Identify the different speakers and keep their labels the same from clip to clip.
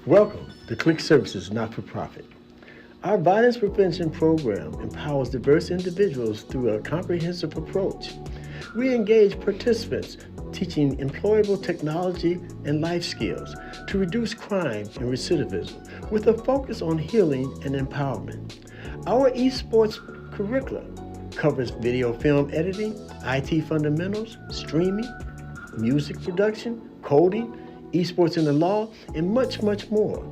Speaker 1: Welcome to C.L.I.C. Services Not-for-Profit. Our violence prevention program empowers diverse individuals through a comprehensive approach. We engage participants teaching employable technology and life skills to reduce crime and recidivism with a focus on healing and empowerment. Our esports curriculum covers video film editing, IT fundamentals, streaming, music production, coding, esports in the law, and much, much more.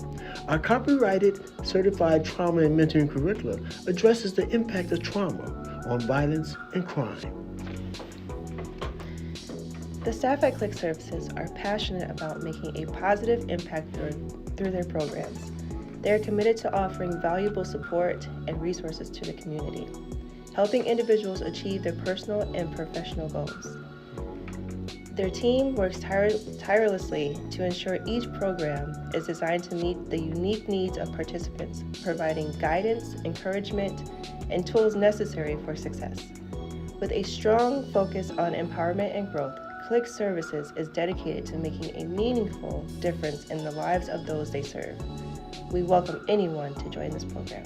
Speaker 1: Our copyrighted, certified trauma and mentoring curricula addresses the impact of trauma on violence and crime.
Speaker 2: The staff at C.L.I.C. Services are passionate about making a positive impact through their programs. They are committed to offering valuable support and resources to the community, helping individuals achieve their personal and professional goals. Their team works tirelessly to ensure each program is designed to meet the unique needs of participants, providing guidance, encouragement, and tools necessary for success. With a strong focus on empowerment and growth, C.L.I.C. Services is dedicated to making a meaningful difference in the lives of those they serve. We welcome anyone to join this program.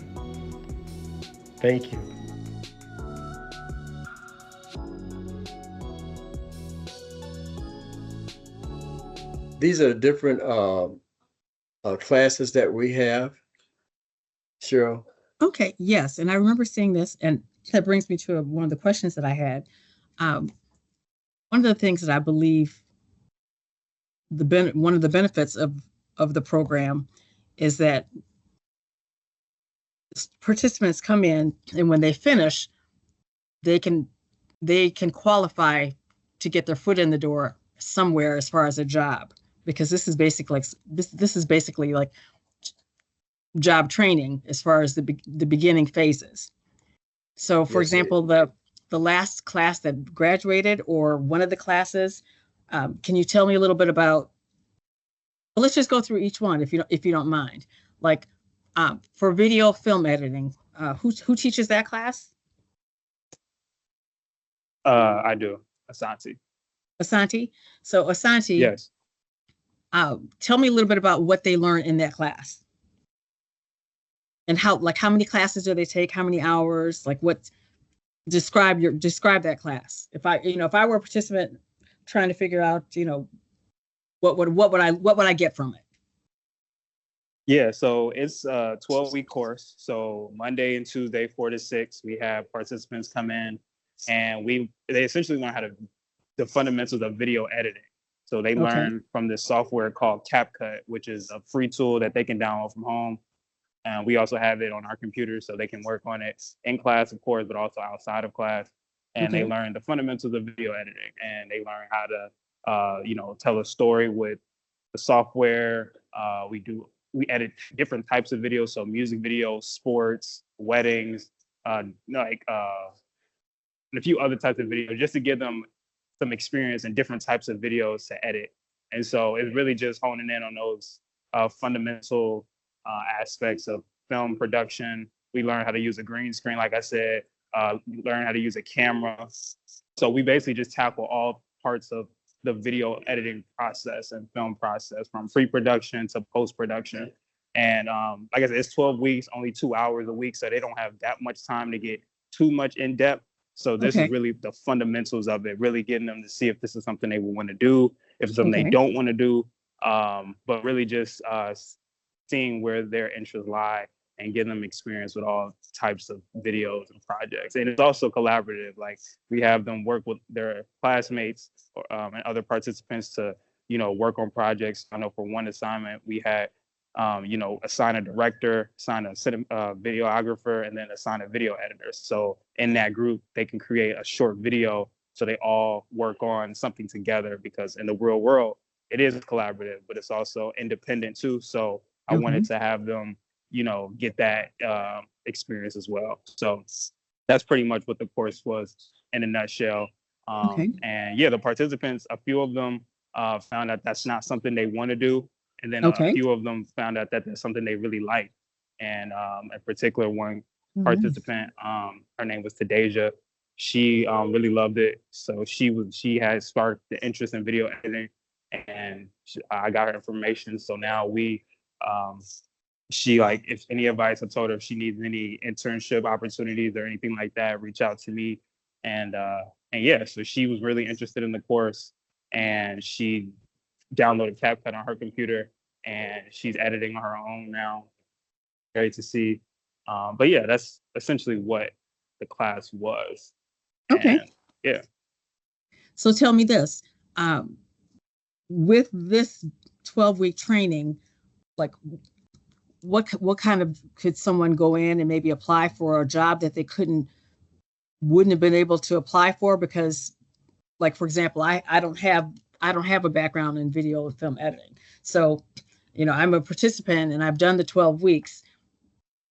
Speaker 1: Thank you. These are different classes that we have. Cheryl?
Speaker 3: Okay, yes, and I remember seeing this, and that brings me to one of the questions that I had. One of the things that I believe one of the benefits of the program is that participants come in, and when they finish, they can qualify to get their foot in the door somewhere as far as a job, because this is basically like job training as far as the beginning phases. So, for example, the last class that graduated, or one of the classes, can you tell me a little bit about? Well, let's just go through each one if you don't mind. Like for video film editing, who teaches that class?
Speaker 4: I do. Asante.
Speaker 3: Asante. So Asante.
Speaker 4: Yes.
Speaker 3: Tell me a little bit about what they learn in that class, and how many classes do they take? How many hours? Like what? Describe that class. If I were a participant trying to figure out, what would I get from it?
Speaker 4: Yeah, so it's a 12-week course. So Monday and Tuesday, 4 to 6, we have participants come in, and they essentially learn the fundamentals of video editing. So they learn from this software called CapCut, which is a free tool that they can download from home. And we also have it on our computers, so they can work on it in class, of course, but also outside of class. And they learn the fundamentals of video editing, and they learn how to, tell a story with the software. We edit different types of videos, so music videos, sports, weddings, and a few other types of videos, just to give them some experience in different types of videos to edit. And so it's really just honing in on those fundamental aspects of film production. We learn how to use a green screen, like I said, learn how to use a camera. So we basically just tackle all parts of the video editing process and film process, from pre-production to post-production. And like I said, it's 12 weeks, only 2 hours a week, so they don't have that much time to get too much in depth. So this is really the fundamentals of it, really getting them to see if this is something they want to do, if it's something they don't want to do, but really just seeing where their interests lie and getting them experience with all types of videos and projects. And it's also collaborative. Like, we have them work with their classmates and other participants to, work on projects. I know for one assignment, we had, assign a director, assign a videographer, and then assign a video editor. So in that group, they can create a short video, so they all work on something together, because in the real world, it is collaborative, but it's also independent too. So I wanted to have them, get that experience as well. So that's pretty much what the course was in a nutshell. And yeah, the participants, a few of them found out that's not something they want to do. And then a few of them found out that that's something they really like. And in particular, one participant, her name was Tadeja. She really loved it. So she had sparked the interest in video editing, and I got her information. So now we She like if any advice, I told her if she needs any internship opportunities or anything like that, reach out to me. And yeah, so she was really interested in the course, and she downloaded CapCut on her computer, and she's editing on her own now. Great to see. But yeah, that's essentially what the class was.
Speaker 3: Okay.
Speaker 4: And yeah.
Speaker 3: So tell me this, um, with this 12-week training, like what kind of could someone go in and maybe apply for a job that they wouldn't have been able to apply for because, like, for example, I don't have a background in video and film editing. So, I'm a participant and I've done the 12 weeks.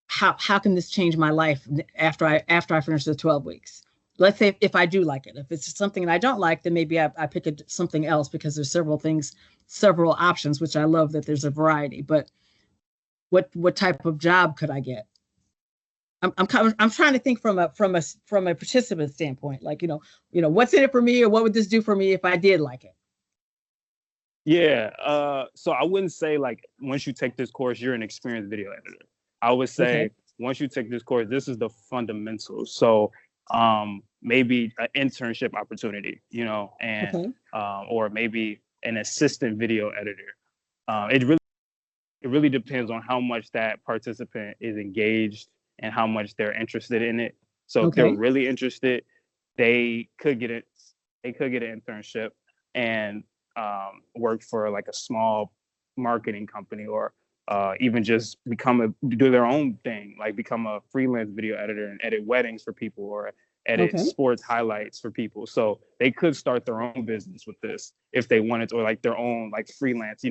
Speaker 3: How can this change my life after I finish the 12 weeks? Let's say if I do like it. If it's something that I don't like, then maybe I pick something else because there's several options, which I love that there's a variety. But what type of job could I get? I'm trying to think from a participant standpoint, like, what's in it for me, or what would this do for me if I did like it?
Speaker 4: Yeah. So I wouldn't say like once you take this course, you're an experienced video editor. I would say
Speaker 3: Okay.
Speaker 4: once you take this course, this is the fundamentals. So maybe an internship opportunity, and
Speaker 3: Okay.
Speaker 4: or maybe an assistant video editor. It really depends on how much that participant is engaged and how much they're interested in it. So if they're
Speaker 3: Okay.
Speaker 4: really interested, they could get it. They could get an internship and work for like a small marketing company, or even just do their own thing, like become a freelance video editor and edit weddings for people, or edit
Speaker 3: Okay.
Speaker 4: sports highlights for people. So they could start their own business with this if they wanted to, or like their own like freelance,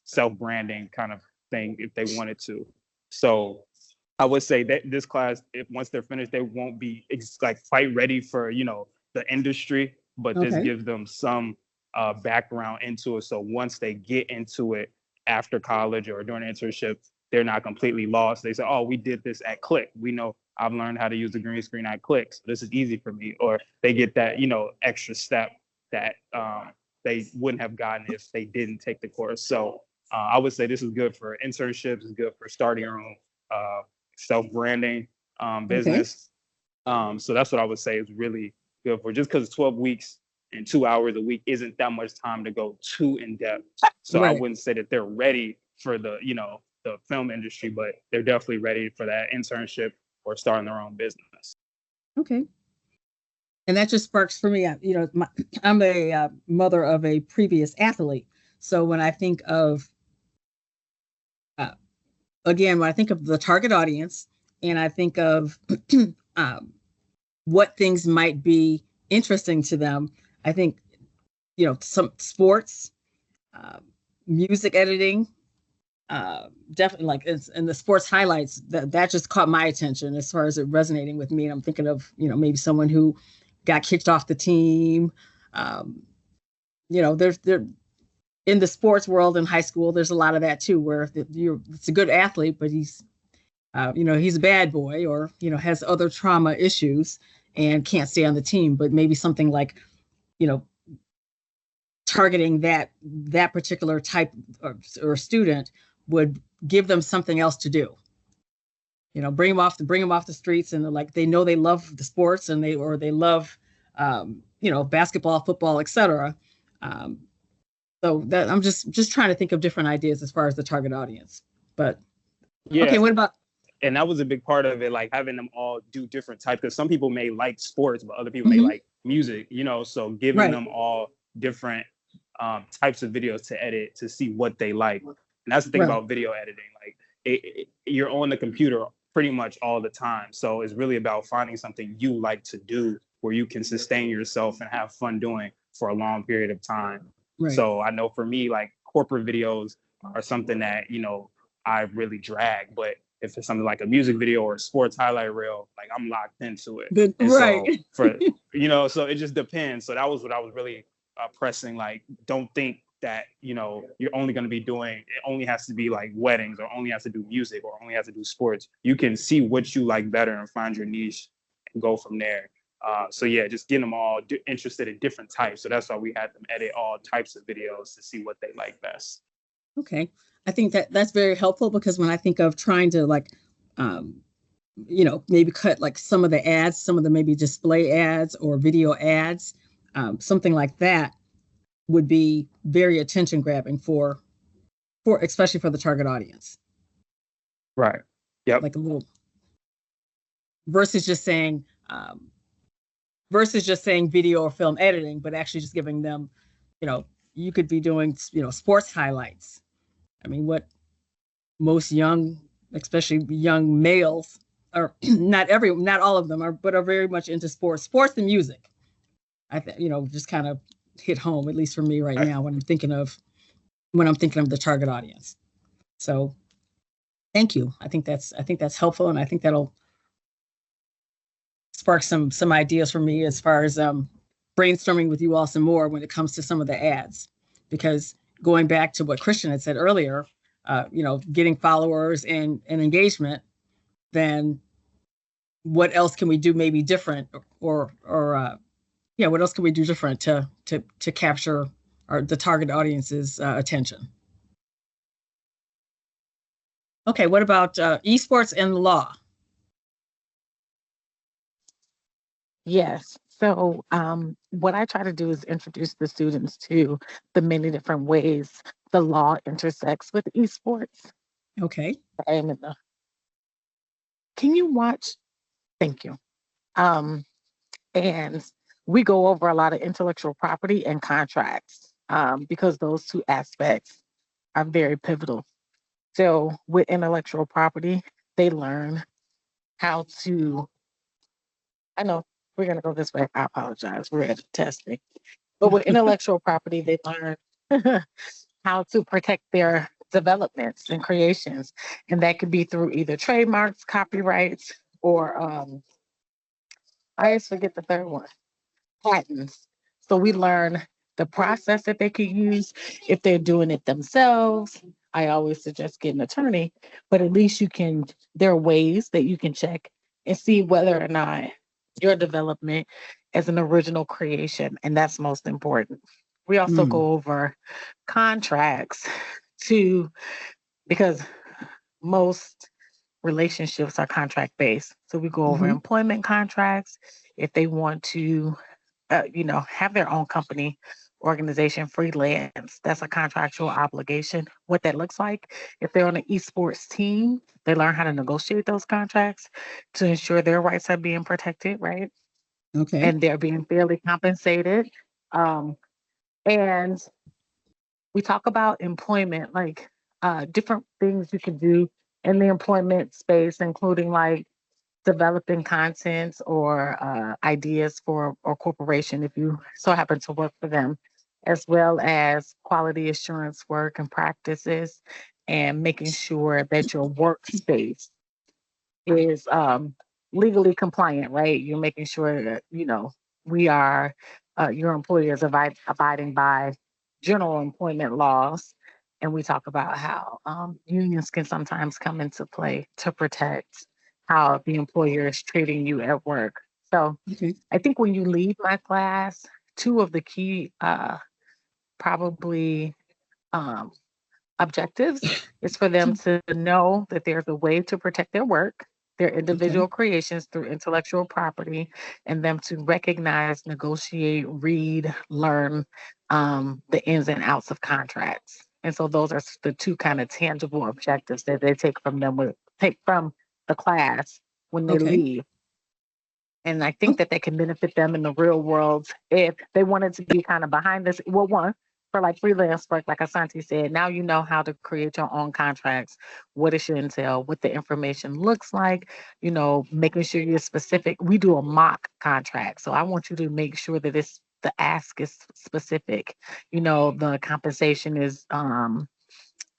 Speaker 4: self-branding kind of thing if they wanted to. So I would say that this class, if once they're finished, they won't be like quite ready for the industry, but this
Speaker 3: Okay.
Speaker 4: gives them some background into it. So once they get into it after college or during internship, they're not completely lost. They say, "Oh, we did this at Click. We know I've learned how to use the green screen at Click, so this is easy for me." Or they get that extra step that they wouldn't have gotten if they didn't take the course. So I would say this is good for internships. It's good for starting your own self-branding
Speaker 3: Okay.
Speaker 4: business. So that's what I would say is really good for, just because 12 weeks and 2 hours a week isn't that much time to go too in depth. So I
Speaker 3: Right.
Speaker 4: wouldn't say that they're ready for the film industry, but they're definitely ready for that internship or starting their own business.
Speaker 3: Okay. And that just sparks for me. I'm a mother of a previous athlete, so when I think of uh, again, when I think of the target audience, and I think of um, what things might be interesting to them, I think some sports, uh, music editing, definitely, like it's and the sports highlights that just caught my attention as far as it resonating with me. And I'm thinking of maybe someone who got kicked off the team. Um, there's there in the sports world in high school. There's a lot of that too, where it's a good athlete, but he's a bad boy, or has other trauma issues and can't stay on the team. But maybe something like you know targeting that particular type or student would give them something else to do. Bring them off the streets, and like they know they love the sports, and they love basketball, football, etc. Um, so that I'm just trying to think of different ideas as far as the target audience. But
Speaker 4: Yeah,
Speaker 3: okay, what about
Speaker 4: and that was a big part of it, like having them all do different types, because some people may like sports but other people may
Speaker 3: mhm,
Speaker 4: like music, so giving
Speaker 3: right,
Speaker 4: them all different types of videos to edit to see what they like. And that's the thing
Speaker 3: right,
Speaker 4: about video editing, like you're on the computer pretty much all the time, so it's really about finding something you like to do where you can sustain yourself and have fun doing for a long period of time.
Speaker 3: right,
Speaker 4: So I know for me, like corporate videos are something that I really drag, but if it's something like a music video or a sports highlight reel, like I'm locked into it.
Speaker 3: good,
Speaker 4: And
Speaker 3: right,
Speaker 4: so so it just depends. So that was what I was really pressing. Like, don't think that you're only going to be doing. It only has to be like weddings, or only has to do music, or only has to do sports. You can see what you like better and find your niche and go from there. So yeah, just getting them all interested in different types. So that's why we had them edit all types of videos to see what they like best.
Speaker 3: Okay. I think that that's very helpful because when I think of trying to like, um, maybe cut like some of the ads, some of the maybe display ads or video ads, something like that would be very attention grabbing for especially for the target audience.
Speaker 4: Right. Yep.
Speaker 3: Like a little versus just saying versus just saying video or film editing, but actually just giving them, you know, you could be doing, sports highlights. I mean, what most young, especially young males, are not all of them are, but are very much into sports and music. I think, just kind of hit home, at least for me right
Speaker 4: Right.
Speaker 3: now when I'm thinking of the target audience. So thank you. I think that's helpful, and I think that'll spark some ideas for me as far as brainstorming with you all some more when it comes to some of the ads, because going back to what Christian had said earlier, getting followers and engagement, then what else can we do maybe different or yeah, what else can we do different to capture the target audience's attention? Okay, what about esports and law?
Speaker 5: Yes. So, what I try to do is introduce the students to the many different ways the law intersects with esports.
Speaker 3: Okay.
Speaker 5: I am in the. Can you watch? Thank you. Um, and we go over a lot of intellectual property and contracts because those two aspects are very pivotal. So, with intellectual property, they learn how to. I know we're going to go this way. I apologize. We're at a testing. But with intellectual property, they learn how to protect their developments and creations. And that could be through either trademarks, copyrights, or I always forget the third one, patents. So we learn the process that they could use if they're doing it themselves. I always suggest getting an attorney, but at least there are ways that you can check and see whether or not your development is an original creation. And that's most important. We also
Speaker 3: Mm,
Speaker 5: go over contracts to, because most relationships are contract based. So we go over
Speaker 3: mm-hmm.
Speaker 5: employment contracts if they want to have their own company, organization, freelance. That's a contractual obligation. What that looks like, if they're on an esports team, they learn how to negotiate those contracts to ensure their rights are being protected, right?
Speaker 3: Okay.
Speaker 5: And they're being fairly compensated. Um, and we talk about employment, like different things you can do in the employment space, including like developing content or ideas for or corporation if you so happen to work for them, as well as quality assurance work and practices, and making sure that your workspace is legally compliant, right? You're making sure that we are your employers abiding by general employment laws, and we talk about how unions can sometimes come into play to protect how the employer is treating you at work. So
Speaker 3: Okay.
Speaker 5: I think when you leave my class, two of the key probably um, objectives is for them to know that there's a way to protect their work, their
Speaker 3: Okay.
Speaker 5: individual creations through intellectual property, and them to recognize, negotiate, read, learn the ins and outs of contracts. And so those are the two kind of tangible objectives that they take from the class when they
Speaker 3: Okay.
Speaker 5: leave. And I
Speaker 3: Oh,
Speaker 5: think that they can benefit them in the real world if they wanted to be kind of behind this. Well, one, for like freelance work, like Asante said, now you know how to create your own contracts, what it should entail, what the information looks like, making sure you're specific. We do a mock contract. So I want you to make sure that the ask is specific. The compensation is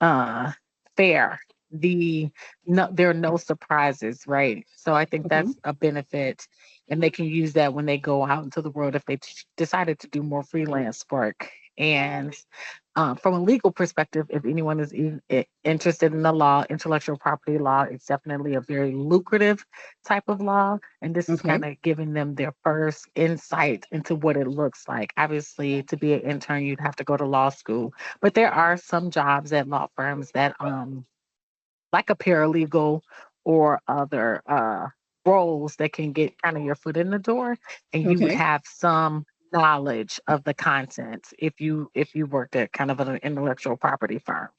Speaker 5: uh fair. There are no surprises, right? So I think
Speaker 3: okay.
Speaker 5: that's a benefit, and they can use that when they go out into the world if they decided to do more freelance work. And From a legal perspective, if anyone is interested in the law, intellectual property law, it's definitely a very lucrative type of law. And this is
Speaker 3: Okay.
Speaker 5: kind of giving them their first insight into what it looks like. Obviously, to be an intern, you'd have to go to law school, but there are some jobs at law firms that like a paralegal or other roles that can get kind of your foot in the door, and you would
Speaker 3: Okay.
Speaker 5: have some knowledge of the content if you worked at kind of an intellectual property firm.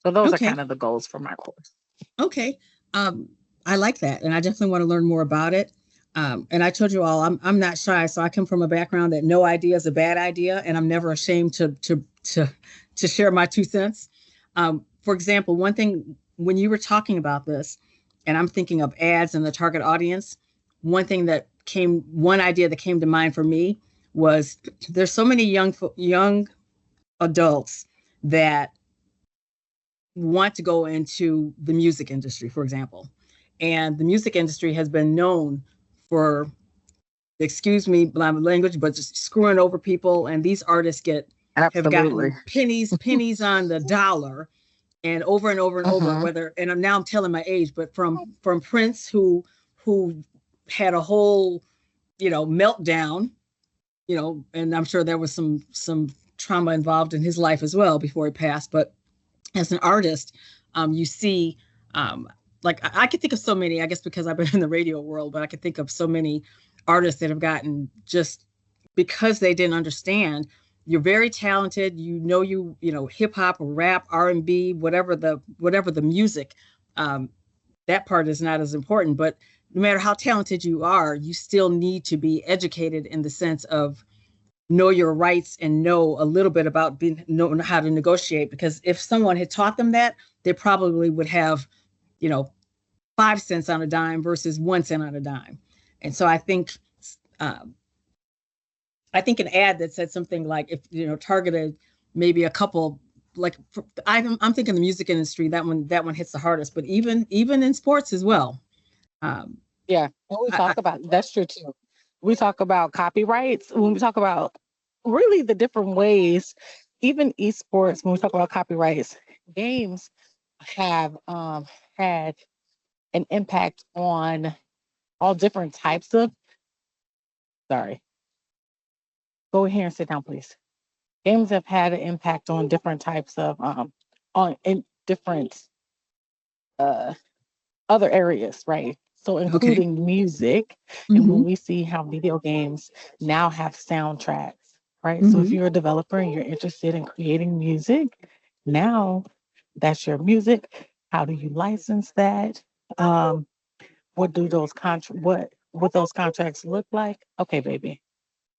Speaker 5: So those are
Speaker 3: Okay.
Speaker 5: kind of the goals for my course.
Speaker 3: Okay. Um, I like that, and I definitely want to learn more about it. And I told you all, I'm not shy, so I come from a background that no idea is a bad idea, and I'm never ashamed to share my 2 cents. For example, one thing when you were talking about this, and I'm thinking of ads and the target audience, one idea that came to mind for me was there's so many young adults that want to go into the music industry, for example. And the music industry has been known for, excuse me, my language, but just screwing over people. And these artists have
Speaker 5: Absolutely.
Speaker 3: gotten pennies on the dollar, and over and over and over.
Speaker 5: Hmm.
Speaker 3: Whether, and now I'm telling my age, but from Prince, who had a whole meltdown, and I'm sure there was some trauma involved in his life as well before he passed. But as an artist, you see, like I could think of so many, I guess because I've been in the radio world, but I could think of so many artists that have gotten, just because they didn't understand. You're very talented, hip hop or rap, R&B, whatever the music, um, that part is not as important. But no matter how talented you are, you still need to be educated in the sense of know your rights and know a little bit about know how to negotiate. Because if someone had taught them that, they probably would have, you know, 5 cents on a dime versus 1 cent on a dime. And so uh, I think an ad that said something like, if targeted maybe a couple, like I'm thinking the music industry, that one hits the hardest, but even in sports as well. Um,
Speaker 5: Yeah, and we
Speaker 3: I,
Speaker 5: talk about that's true too. We talk about copyrights when we talk about really the different ways, even esports. When we talk about copyrights, games have had an impact on all different types of. Sorry, go here and sit down, please. Games have had an impact on different types of on in different uh other areas, right? So
Speaker 3: okay.
Speaker 5: including music, and when
Speaker 3: Hmm.
Speaker 5: we see how video games now have soundtracks, right? So if
Speaker 3: Hmm.
Speaker 5: you're a developer and you're interested in creating music, now that's your music. How do you license that? Um, what do those what those contracts look like? Okay, baby.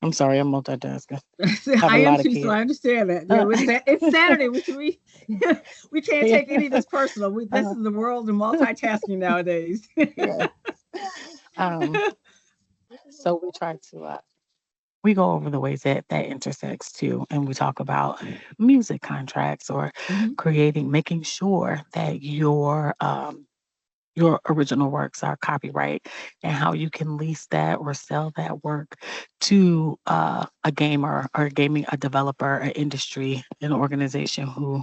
Speaker 5: I'm sorry, I'm multitasking. Have a
Speaker 3: I am
Speaker 5: lot of
Speaker 3: too, so
Speaker 5: kids.
Speaker 3: I understand that.
Speaker 5: Uh,
Speaker 3: It's Saturday. We can't
Speaker 5: yeah.
Speaker 3: take any of this personal. This
Speaker 5: Uh,
Speaker 3: is the world of multitasking nowadays.
Speaker 5: yeah. Um, so we try to we go over the ways that that intersects too, and we talk about music contracts or
Speaker 3: Hmm.
Speaker 5: making sure that your original works are copyright, and how you can lease that or sell that work to a gamer or a developer, an industry, an organization who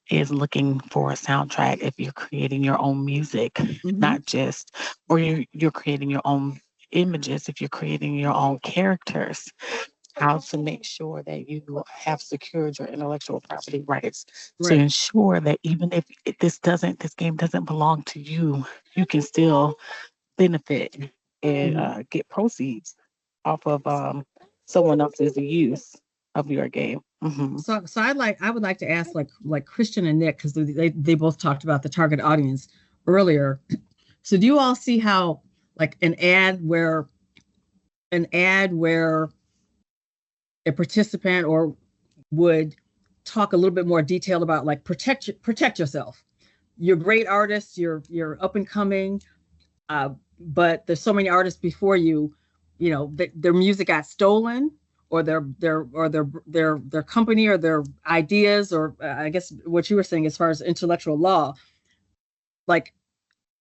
Speaker 5: is looking for a soundtrack. If you're creating your own music,
Speaker 3: Hmm.
Speaker 5: not just, or you're creating your own images, if you're creating your own characters, how to make sure that you have secured your intellectual property rights to
Speaker 3: Right.
Speaker 5: ensure that even if this game doesn't belong to you, you can still benefit and
Speaker 3: Hmm.
Speaker 5: get proceeds off of someone else's use of your game. Hmm.
Speaker 3: So I would like to ask, like Christian and Nick, because they both talked about the target audience earlier. So do you all see how, like, an ad where a participant or would talk a little bit more detailed about, like, protect yourself. You're great artists. You're up and coming, but there's so many artists before you. Their music got stolen, or their company or their ideas, or I guess what you were saying as far as intellectual law. Like,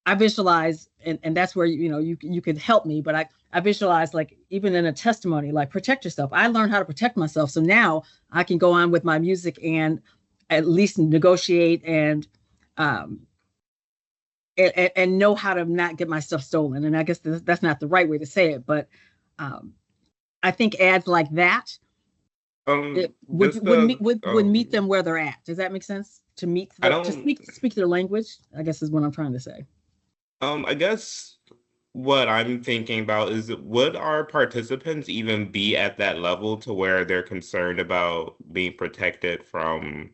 Speaker 3: I visualize, and that's where you could help me, but I visualize, like, even in a testimony, like, protect yourself. I learned how to protect myself, so now I can go on with my music, and at least negotiate um, and know how to not get my stuff stolen. And I guess that's not the right way to say it, but um, I think ads like that it
Speaker 6: just the
Speaker 3: would meet them where they're at. Does that make sense? To meet
Speaker 6: I
Speaker 3: to
Speaker 6: don't
Speaker 3: speak their language, I guess is what I'm trying to say.
Speaker 6: I guess what I'm thinking about is would our participants even be at that level to where they're concerned about being protected from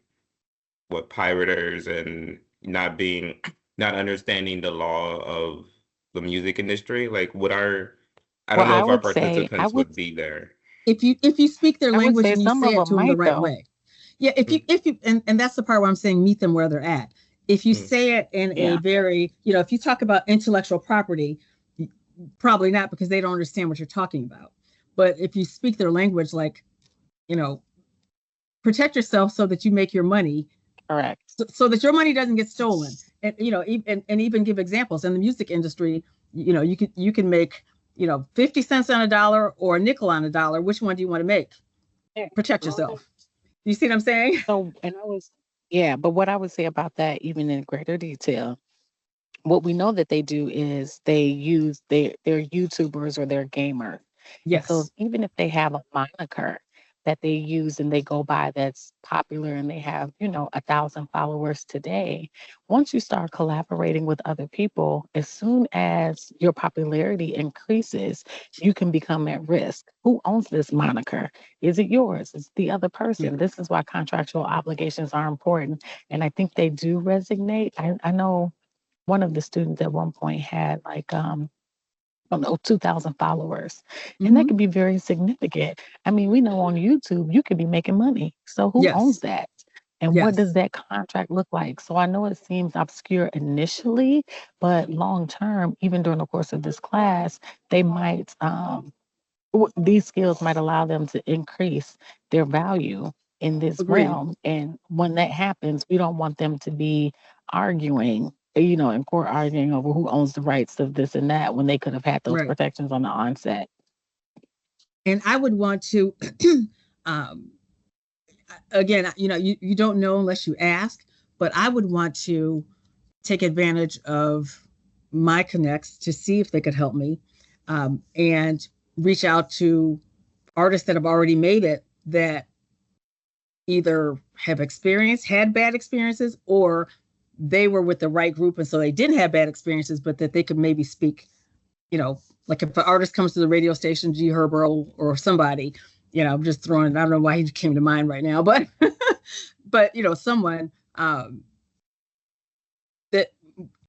Speaker 6: what pirators and not understanding the law of the music industry? Like would our I
Speaker 5: Well,
Speaker 6: don't know if our participants would be there.
Speaker 3: If you speak their
Speaker 5: I would
Speaker 3: language
Speaker 5: say
Speaker 3: and you
Speaker 5: some
Speaker 3: say
Speaker 5: of
Speaker 3: it
Speaker 5: them
Speaker 3: to them the
Speaker 5: might
Speaker 3: right
Speaker 5: though.
Speaker 3: way. Yeah, if you and that's the part where I'm saying meet them where they're at. If you
Speaker 6: Mm-hmm.
Speaker 3: say it in a
Speaker 5: Yeah.
Speaker 3: very, if you talk about intellectual property, probably not because they don't understand what you're talking about. But if you speak their language, like, you know, protect yourself so that you make your money,
Speaker 5: Correct.
Speaker 3: so that your money doesn't get stolen. And, and even give examples in the music industry, you can make, 50 cents on a dollar or a nickel on a dollar. Which one do you want to make? Protect yourself. You see what I'm saying?
Speaker 5: So, yeah, but what I would say about that, even in greater detail, what we know that they do is they use they're YouTubers or they're gamers. And so
Speaker 3: Yes.
Speaker 5: even if they have a moniker that they use and they go by that's popular and they have, 1,000 followers today, once you start collaborating with other people, as soon as your popularity increases, you can become at risk. Who owns this moniker? Is it yours? It's the other
Speaker 3: Yeah.
Speaker 5: person. This is why contractual obligations are important. And I think they do resonate. I know one of the students at one point had like I don't know, 2,000 followers. And that
Speaker 3: Mm-hmm.
Speaker 5: could be very significant. I mean, we know on YouTube you could be making money. So who owns
Speaker 3: Yes.
Speaker 5: that? And what does
Speaker 3: Yes.
Speaker 5: that contract look like? So I know it seems obscure initially, but long term, even during the course of this class, they might these skills might allow them to increase their value in this
Speaker 3: Agreed.
Speaker 5: realm. And when that happens, we don't want them to be arguing, in court arguing over who owns the rights of this and that when they could have had those
Speaker 3: Right.
Speaker 5: protections on the onset.
Speaker 3: And I would want to, um, again, you don't know unless you ask, but I would want to take advantage of my connects to see if they could help me, and reach out to artists that have already made it that either have had bad experiences, or they were with the right group and so they didn't have bad experiences, but that they could maybe speak, like if an artist comes to the radio station, G Herbo or somebody, I'm just throwing it, I don't know why he came to mind right now, but but someone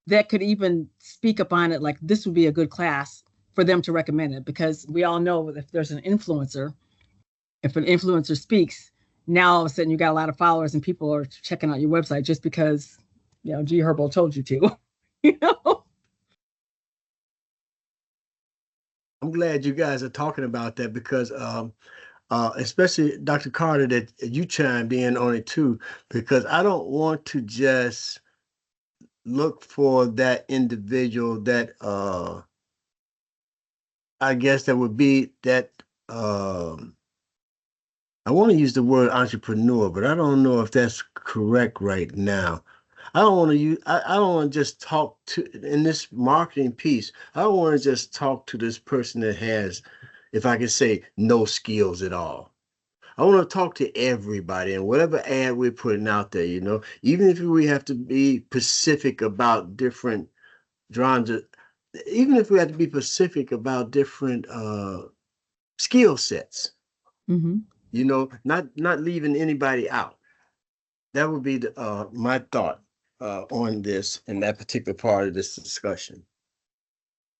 Speaker 3: that could even speak upon it, like this would be a good class for them to recommend it, because we all know if there's if an influencer speaks, now all of a sudden you got a lot of followers and people are checking out your website just because G Herbo told you to. you know
Speaker 1: I'm glad you guys are talking about that because especially Dr. Carter, that you chimed in on it too, because I don't want to just look for that individual that I guess that would be that I want to use the word entrepreneur, but I don't know if that's correct right now. I don't want to use I don't want to just talk to in this marketing piece. I don't want to just talk to this person that has, if I can say, no skills at all. I want to talk to everybody and whatever ad we're putting out there, even if we have to be specific about different genres, even if we have to be specific about different skill sets,
Speaker 3: mm-hmm.
Speaker 1: not leaving anybody out. That would be my thought on this in that particular part of this discussion.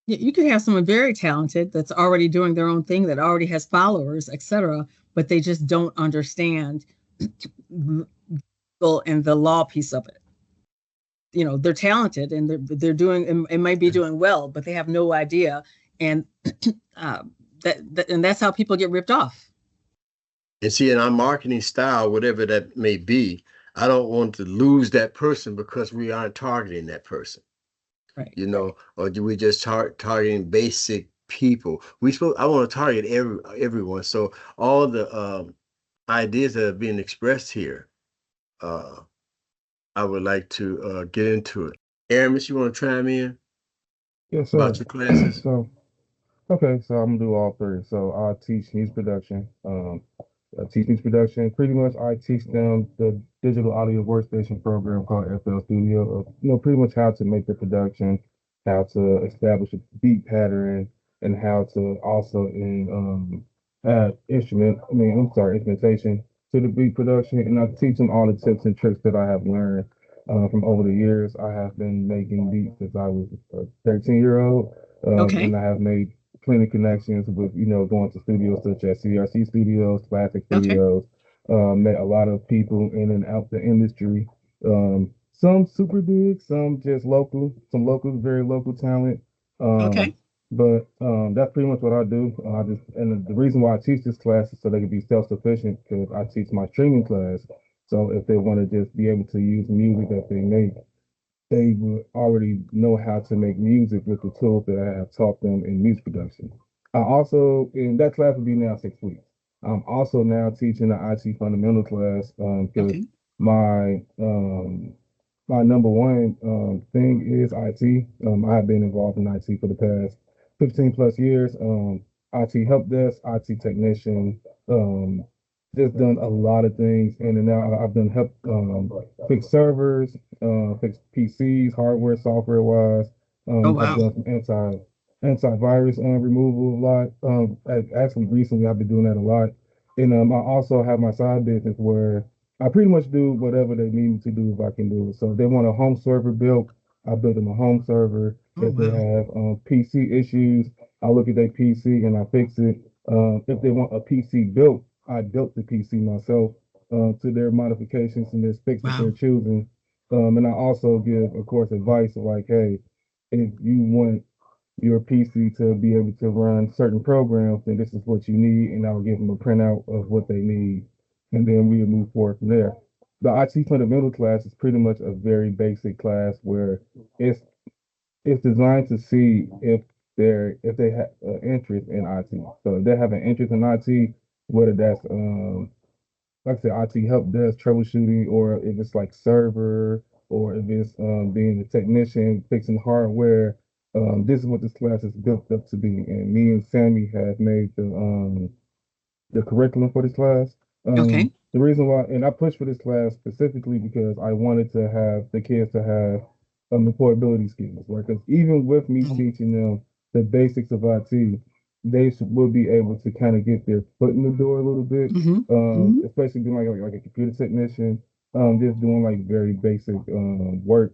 Speaker 3: You could have someone very talented that's already doing their own thing, that already has followers, etc., but they just don't understand and the law piece of it. They're talented and they're doing, it might be doing well, but they have no idea, and uh, and that's how people get ripped off.
Speaker 1: And see, in our marketing style, whatever that may be, I don't want to lose that person because we aren't targeting that person.
Speaker 3: Right.
Speaker 1: Or do we just targeting basic people? I want to target everyone. So all the ideas that are being expressed here I would like to get into it. Aramis, you want to chime in
Speaker 7: Yes,
Speaker 1: about
Speaker 7: sir.
Speaker 1: your classes?
Speaker 7: So, okay, so I'm gonna do all three. So I teach music production. Teach music production. Pretty much, I teach them the digital audio workstation program called FL Studio. Pretty much how to make the production, how to establish a beat pattern, and how to also add instrumentation to the beat production. And I teach them all the tips and tricks that I have learned from over the years. I have been making beats since I was a 13-year-old,
Speaker 3: Okay.
Speaker 7: and I have made plenty connections with, going to studios such as CRC Studios, Classic
Speaker 3: Okay.
Speaker 7: Studios, met a lot of people in and out the industry. Some super big, some just local, some local, very local talent. Um,
Speaker 3: Okay.
Speaker 7: but that's pretty much what I do. And the reason why I teach this class is so they can be self-sufficient because I teach my streaming class. So if they want to just be able to use music that they make, they would already know how to make music with the tools that I have taught them in music production. I also, in that class will be now 6 weeks. I'm also now teaching the IT fundamental class because
Speaker 3: Okay.
Speaker 7: my my number one thing is IT. I've been involved in IT for the past 15 plus years. IT help desk, IT technician, um, just done a lot of things. And now I've done help fix servers, fix PCs, hardware, software wise.
Speaker 3: Oh,
Speaker 7: I've
Speaker 3: wow.
Speaker 7: done some antivirus removal a lot. Actually, recently I've been doing that a lot. And I also have my side business where I pretty much do whatever they need me to do if I can do it. So if they want a home server built, I build them a home server.
Speaker 3: Oh,
Speaker 7: If they
Speaker 3: wow.
Speaker 7: have PC issues, I look at their PC and I fix it. If they want a PC built, I built the PC myself to their modifications and their specs that they're
Speaker 3: Wow.
Speaker 7: choosing. And I also give, of course, advice like, hey, if you want your PC to be able to run certain programs, then this is what you need, and I'll give them a printout of what they need, and then we'll move forward from there. The IT fundamental class is pretty much a very basic class where it's it's designed to see if they have interest in IT. So if they have an interest in IT, whether that's like I said, IT help desk troubleshooting, or if it's like server, or if it's being a technician fixing hardware. This is what this class is built up to be. And me and Sammy have made the curriculum for this class.
Speaker 3: Okay.
Speaker 7: The reason why, and I pushed for this class specifically because I wanted to have the kids to have employability skills, right? Because even with me
Speaker 3: Mm-hmm.
Speaker 7: teaching them the basics of IT, will be able to kind of get their foot in the door a little bit,
Speaker 3: Mm-hmm.
Speaker 7: especially being like a computer technician, just doing like very basic work.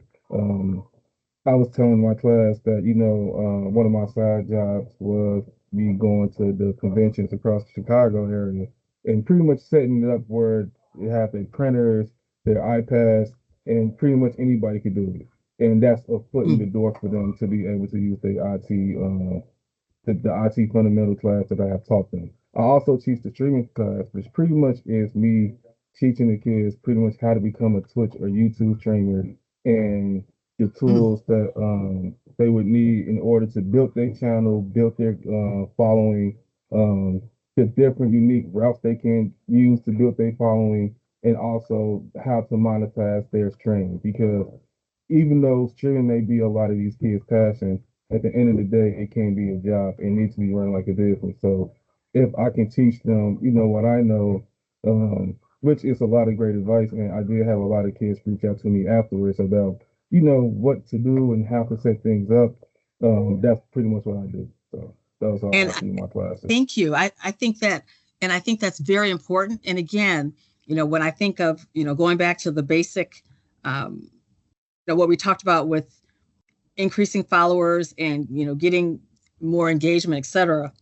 Speaker 7: I was telling my class that, one of my side jobs was me going to the conventions across the Chicago area and pretty much setting it up where they have their printers, their iPads, and pretty much anybody could do it. And that's a foot in the door for them to be able to use their IT the IT fundamental class that I have taught them. I also teach the streaming class, which pretty much is me teaching the kids pretty much how to become a Twitch or YouTube streamer and the
Speaker 3: Mm-hmm.
Speaker 7: tools that they would need in order to build their channel, build their following, the different unique routes they can use to build their following, and also how to monetize their stream. Because even though streaming may be a lot of these kids' passion, at the end of the day, it can't be a job. It needs to be run like a business. So if I can teach them, what I know, which is a lot of great advice, and I did have a lot of kids reach out to me afterwards about, what to do and how to set things up. That's pretty much what I do. So those are
Speaker 3: And
Speaker 7: all three of my classes.
Speaker 3: thank you. I think that, and I think that's very important. And again, when I think of, going back to the basic, um, what we talked about with increasing followers and, getting more engagement, et cetera.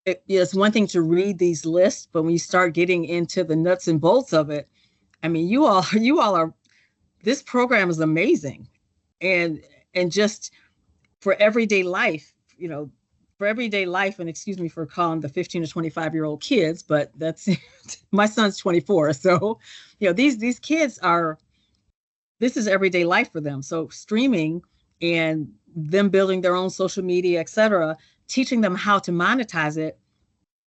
Speaker 3: It's one thing to read these lists, but when you start getting into the nuts and bolts of it, I mean, you all are, this program is amazing. And, and just for everyday life, for everyday life, and excuse me for calling the 15 to 25-year-old kids, but that's my son's 24. So, these kids are, this is everyday life for them. So streaming and them building their own social media, et cetera, teaching them how to monetize it.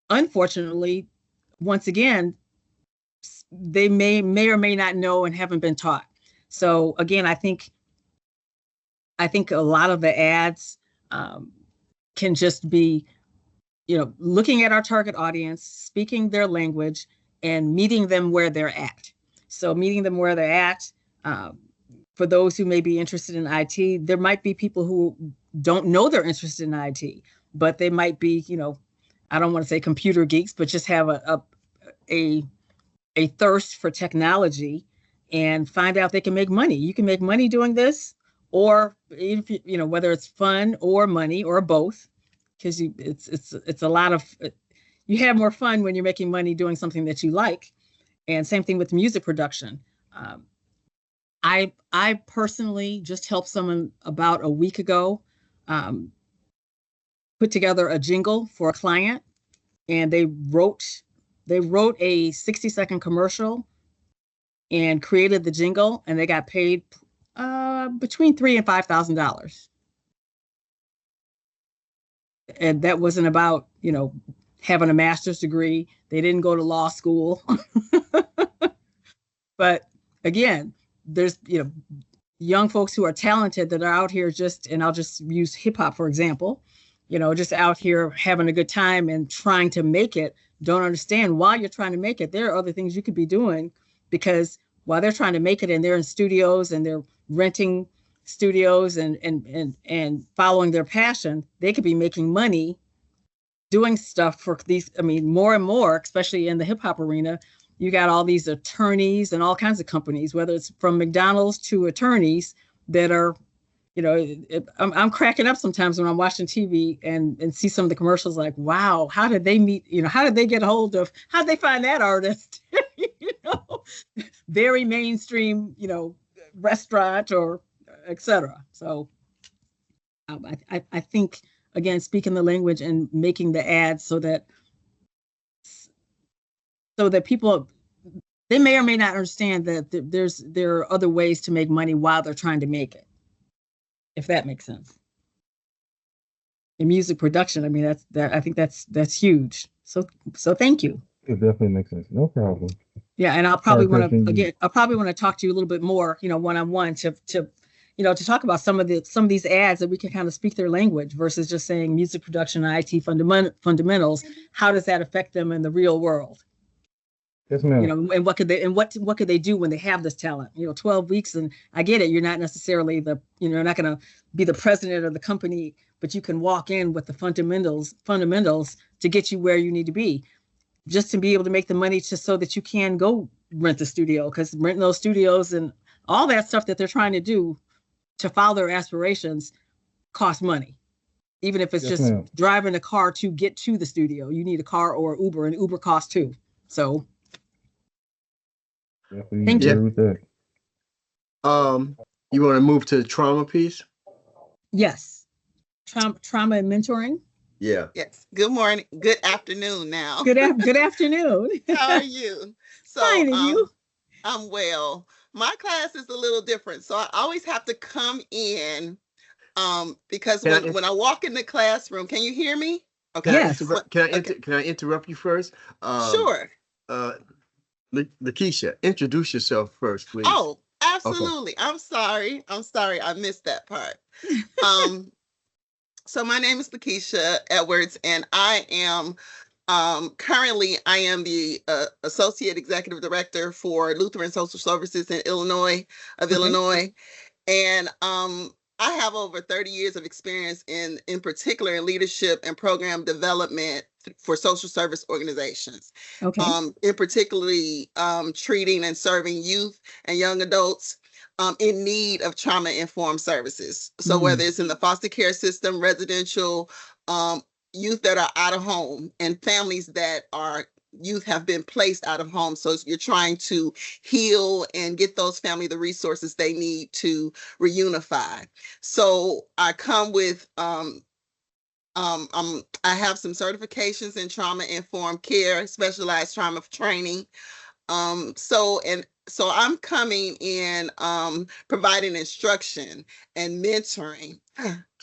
Speaker 3: Unfortunately, once again, they may or may not know and haven't been taught. So again, I think a lot of the ads can just be, looking at our target audience, speaking their language, and meeting them where they're at. So meeting them where they're at. For those who may be interested in IT, there might be people who don't know they're interested in IT, but they might be, I don't want to say computer geeks, but just have a thirst for technology and find out they can make money. You can make money doing this, or if whether it's fun or money or both, because it's a lot of, you have more fun when you're making money doing something that you like. And same thing with music production. I personally just helped someone about a week ago put together a jingle for a client, and they wrote a 60-second commercial and created the jingle, and they got paid between $3,000 and $5,000. And that wasn't about, having a master's degree. They didn't go to law school. But again, there's, young folks who are talented that are out here and I'll just use hip hop, for example, just out here having a good time and trying to make it, don't understand while you're trying to make it, there are other things you could be doing, because while they're trying to make it and they're in studios and they're renting studios and following their passion, they could be making money doing stuff for these. I mean, more and more, especially in the hip hop arena, you got all these attorneys and all kinds of companies, whether it's from McDonald's to attorneys that are, I'm cracking up sometimes when I'm watching TV and see some of the commercials, like, wow, how did they meet? How did they get a hold of? How did they find that artist? Very mainstream, restaurant or etc. So I think, again, speaking the language and making the ads so that people, they may or may not understand that there are other ways to make money while they're trying to make it, if that makes sense. In music production, I mean, I think that's huge. So thank you.
Speaker 7: It definitely makes sense. No problem.
Speaker 3: Yeah, and I'll probably want to talk to you a little bit more, one-on-one to talk about some of these ads that we can kind of speak their language versus just saying music production and IT fundamentals. How does that affect them in the real world?
Speaker 7: Yes, ma'am.
Speaker 3: And what could they do when they have this talent? 12 weeks, and I get it. You're not necessarily you're not going to be the president of the company, but you can walk in with the fundamentals to get you where you need to be, just to be able to make the money just so that you can go rent the studio, because renting those studios and all that stuff that they're trying to do to follow their aspirations costs money. Even if it's just driving a car to get to the studio, you need a car or Uber, and Uber costs too. So thank you.
Speaker 7: With that.
Speaker 1: You want to move to the trauma piece?
Speaker 3: Yes. Trauma and mentoring.
Speaker 1: Yeah.
Speaker 8: Yes. Good morning. Good afternoon now.
Speaker 3: Good afternoon.
Speaker 8: How are you? So
Speaker 3: fine, and you?
Speaker 8: I'm well. My class is a little different. So I always have to come in because when I walk in the classroom, can you hear me? Okay.
Speaker 3: Yes.
Speaker 1: Can I interrupt you first?
Speaker 8: Sure.
Speaker 1: Lakeisha, introduce yourself first, please.
Speaker 8: Oh, absolutely. Okay. I'm sorry. I missed that part. So my name is Lakeisha Edwards, and I am currently the Associate Executive Director for Lutheran Social Services in Illinois. And I have over 30 years of experience in particular in leadership and program development for social service organizations.
Speaker 3: Okay.
Speaker 8: In particularly treating and serving youth and young adults in need of trauma-informed services. So whether it's in the foster care system, residential, youth that are out of home, and families that youth have been placed out of home. So you're trying to heal and get those family the resources they need to reunify. So I come with I have some certifications in trauma-informed care, specialized trauma training. So I'm coming in providing instruction and mentoring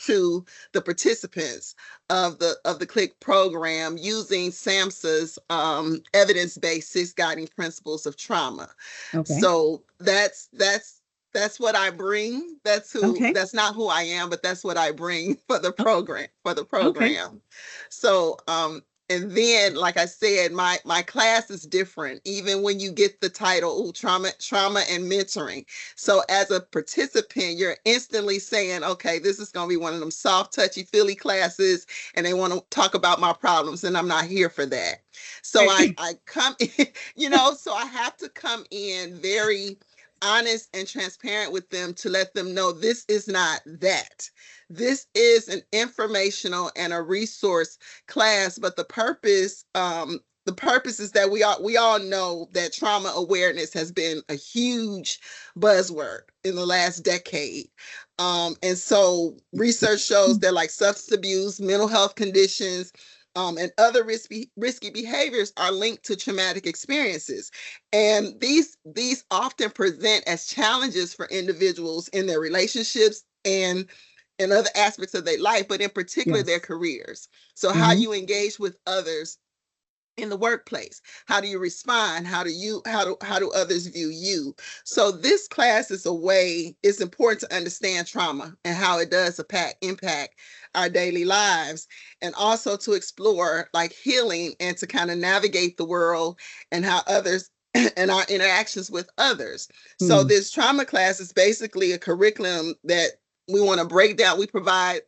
Speaker 8: to the participants of the C.L.I.C program using SAMHSA's evidence-based 6 guiding principles of trauma.
Speaker 3: Okay.
Speaker 8: So that's what I bring.
Speaker 3: Okay.
Speaker 8: That's not who I am, but that's what I bring for the
Speaker 3: Oh, okay.
Speaker 8: program. So and then, like I said, my class is different, even when you get the title trauma and mentoring. So as a participant, you're instantly saying, okay, this is going to be one of them soft, touchy feely classes, and they want to talk about my problems, and I'm not here for that. So
Speaker 3: Right.
Speaker 8: I come so I have to come in very honest and transparent with them to let them know this is not that. This is an informational and a resource class, but the purpose is that we all know that trauma awareness has been a huge buzzword in the last decade. And so research shows that like substance abuse, mental health conditions, and other risky behaviors are linked to traumatic experiences. And these often present as challenges for individuals in their relationships and in other aspects of their life, but in particular their
Speaker 3: Yes.
Speaker 8: careers. So how
Speaker 3: Mm-hmm.
Speaker 8: you engage with others in the workplace, how do you respond, how do others view you? So this class is a way, it's important to understand trauma and how it does impact our daily lives, and also to explore like healing and to kind of navigate the world and how others and our interactions with others. So
Speaker 3: Mm.
Speaker 8: this trauma class is basically a curriculum that we want to break down. We provide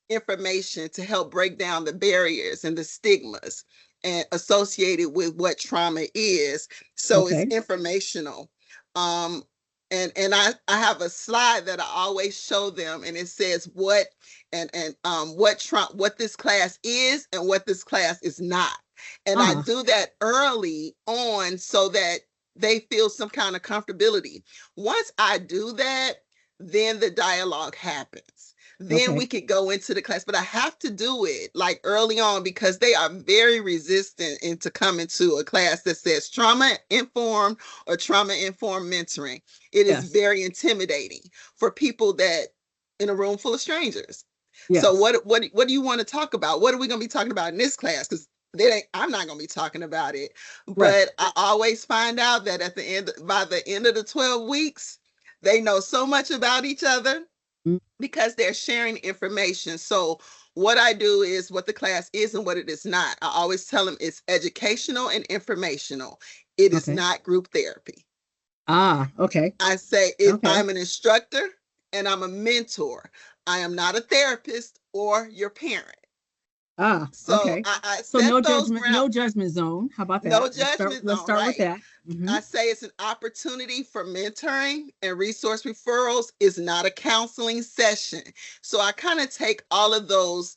Speaker 8: information to help break down the barriers and the stigmas and associated with what trauma is. So it's
Speaker 3: Okay.
Speaker 8: informational. Um, and I have a slide that I always show them, and it says what what this class is and what this class is not. And I
Speaker 3: Ah.
Speaker 8: do that early on so that they feel some kind of comfortability. Once I do that, then the dialogue happens. Then
Speaker 3: Okay.
Speaker 8: we could go into the class, but I have to do it like early on because they are very resistant into coming to a class that says trauma informed or trauma informed mentoring. It is
Speaker 3: Yes.
Speaker 8: very intimidating for people that in a room full of strangers. So
Speaker 3: Yes.
Speaker 8: what do you want to talk about? What are we going to be talking about in this class? Because I'm not going to be talking about it.
Speaker 3: Right.
Speaker 8: But I always find out that by the end of the 12 weeks, they know so much about each other
Speaker 3: Mm.
Speaker 8: because they're sharing information. So what I do is what the class is and what it is not. I always tell them it's educational and informational. It is
Speaker 3: Okay.
Speaker 8: not group therapy.
Speaker 3: Ah. Okay.
Speaker 8: I say
Speaker 3: Okay.
Speaker 8: I'm an instructor and I'm a mentor. I am not a therapist or your parent.
Speaker 3: Ah.
Speaker 8: So
Speaker 3: Okay.
Speaker 8: I
Speaker 3: So
Speaker 8: set
Speaker 3: no
Speaker 8: those
Speaker 3: judgment.
Speaker 8: ground.
Speaker 3: No judgment zone. How about
Speaker 8: No
Speaker 3: that? Let's start.
Speaker 8: judgment
Speaker 3: Let's
Speaker 8: zone,
Speaker 3: start with
Speaker 8: right?
Speaker 3: that. Mm-hmm.
Speaker 8: I say it's an opportunity for mentoring and resource referrals. It's not a counseling session. So I kind of take all of those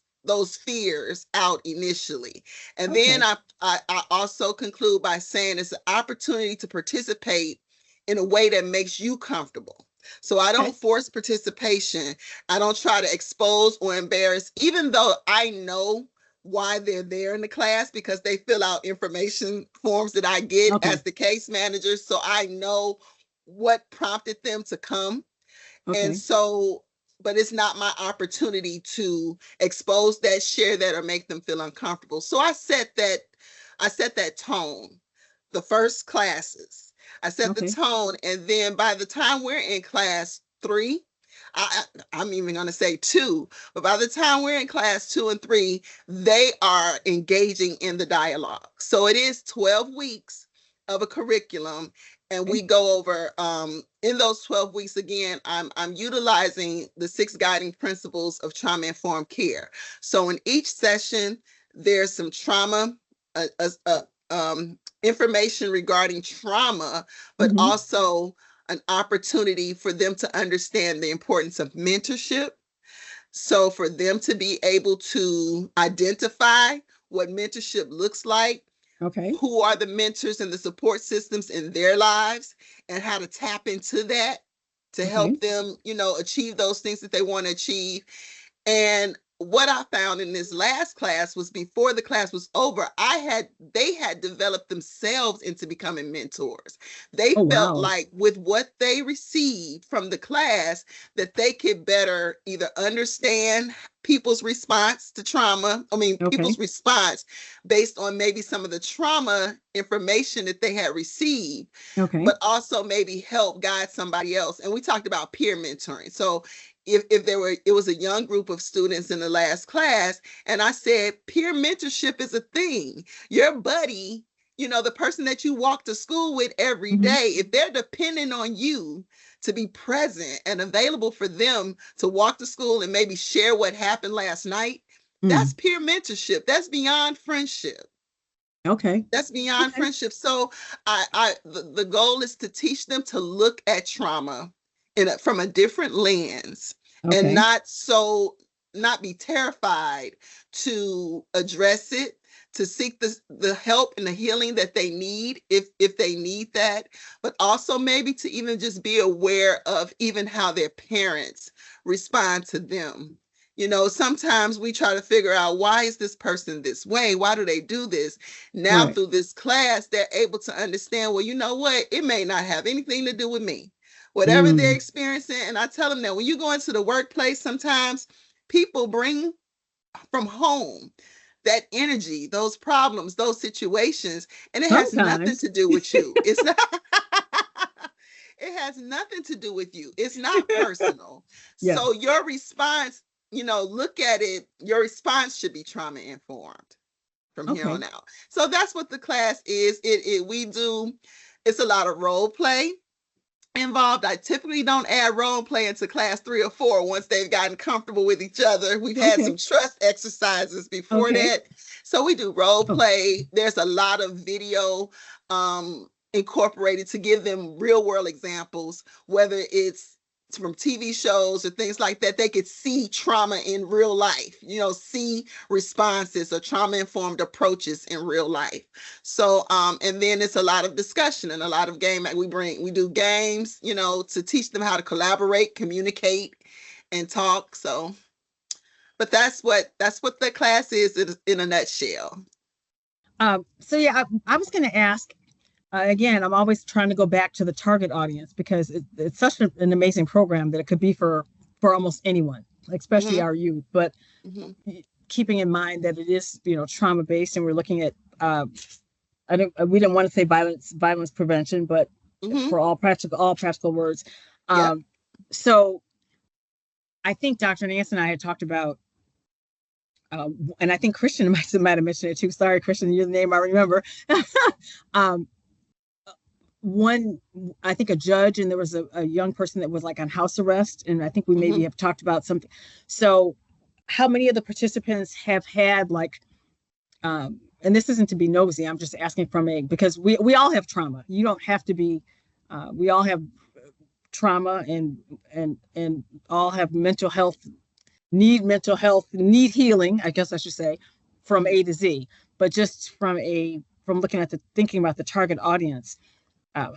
Speaker 8: fears out initially. And then
Speaker 3: Okay.
Speaker 8: I also conclude by saying it's an opportunity to participate in a way that makes you comfortable. So I
Speaker 3: Okay.
Speaker 8: don't force participation. I don't try to expose or embarrass, even though I know why they're there in the class because they fill out information forms that I get
Speaker 3: Okay.
Speaker 8: as the case manager. So I know what prompted them to come. And
Speaker 3: Okay.
Speaker 8: so, but it's not my opportunity to expose that, share that, or make them feel uncomfortable. So I set that tone, the first classes. I set the
Speaker 3: Okay.
Speaker 8: tone, and then by the time we're in class 3, I'm even going to say 2, but by the time we're in class 2 and 3, they are engaging in the dialogue. So it is 12 weeks of a curriculum, and
Speaker 3: Okay.
Speaker 8: we go over in those 12 weeks. Again, I'm utilizing the 6 guiding principles of trauma informed care. So in each session there's some trauma uh, uh, uh, information regarding trauma, but
Speaker 3: Mm-hmm.
Speaker 8: also an opportunity for them to understand the importance of mentorship. So for them to be able to identify what mentorship looks like,
Speaker 3: Okay.
Speaker 8: who are the mentors and the support systems in their lives, and how to tap into that to
Speaker 3: Okay.
Speaker 8: help them, achieve those things that they want to achieve. And what I found in this last class was before the class was over, they had developed themselves into becoming mentors. They
Speaker 3: Oh,
Speaker 8: felt
Speaker 3: wow.
Speaker 8: like with what they received from the class that they could better either understand people's response to trauma,
Speaker 3: Okay.
Speaker 8: people's response based on maybe some of the trauma information that they had received,
Speaker 3: Okay.
Speaker 8: but also maybe help guide somebody else. And we talked about peer mentoring. So if there were, it was a young group of students in the last class, and I said peer mentorship is a thing. Your buddy, the person that you walk to school with every
Speaker 3: Hmm.
Speaker 8: day, if they're depending on you to be present and available for them to walk to school and maybe share what happened last night, that's
Speaker 3: Mm.
Speaker 8: peer mentorship. That's beyond friendship.
Speaker 3: Okay.
Speaker 8: That's beyond
Speaker 3: Okay.
Speaker 8: friendship. So the goal is to teach them to look at trauma from a different lens, and
Speaker 3: Okay.
Speaker 8: not be terrified to address it, to seek the help and the healing that they need if they need that, but also maybe to even just be aware of even how their parents respond to them. Sometimes we try to figure out, why is this person this way? Why do they do this? Now,
Speaker 3: Right.
Speaker 8: through this class, they're able to understand, well, you know what? It may not have anything to do with me. Whatever they're
Speaker 3: Mm.
Speaker 8: experiencing, and I tell them that when you go into the workplace, sometimes people bring from home that energy, those problems, those situations, and it has nothing
Speaker 3: Sometimes.
Speaker 8: to do with you. It's not. It has nothing to do with you. It's not personal. So
Speaker 3: Yes.
Speaker 8: your response, look at it. Your response should be trauma informed from here
Speaker 3: Okay.
Speaker 8: on out. So that's what the class is. We do. It's a lot of role play involved. I typically don't add role play into class 3 or 4 once they've gotten comfortable with each other. We've had
Speaker 3: Okay.
Speaker 8: some trust exercises before
Speaker 3: Okay.
Speaker 8: that. So we do role
Speaker 3: Oh,
Speaker 8: play. There's a lot of video incorporated to give them real world examples, whether it's from TV shows or things like that. They could see trauma in real life, see responses or trauma informed approaches in real life. So, and then it's a lot of discussion and a lot of game. We do games, to teach them how to collaborate, communicate, and talk. So, but that's what the class is in a nutshell.
Speaker 3: so yeah, I was going to ask again. I'm always trying to go back to the target audience because it's such an amazing program that it could be for almost anyone, especially
Speaker 8: Mm-hmm,
Speaker 3: our youth. But
Speaker 8: mm-hmm,
Speaker 3: keeping in mind that it is trauma based, and we're looking at we didn't want to say violence prevention, but
Speaker 8: mm-hmm.
Speaker 3: for all practical words.
Speaker 8: Yep.
Speaker 3: Um, so I think Dr. Nancy and I had talked about, and I think Christian might have mentioned it too. Sorry, Christian, you're the name I remember. um, one, I think a judge, and there was a young person that was like on house arrest, and I think we maybe
Speaker 8: Mm-hmm.
Speaker 3: have talked about something. So, how many of the participants have had like, and this isn't to be nosy, I'm just asking because we all have trauma. You don't have to be. We all have trauma and all have mental health, need healing, I guess I should say, from A to Z. But just from looking at thinking about the target audience,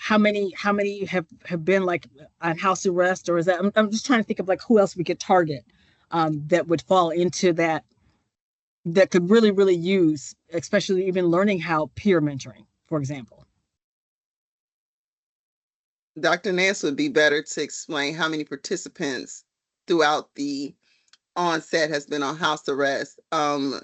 Speaker 3: how many have been like on house arrest, or is that? I'm just trying to think of like who else we could target that would fall into that could really really use, especially even learning how peer mentoring, for example.
Speaker 8: Dr. Nance would be better to explain how many participants throughout the onset has been on house arrest. And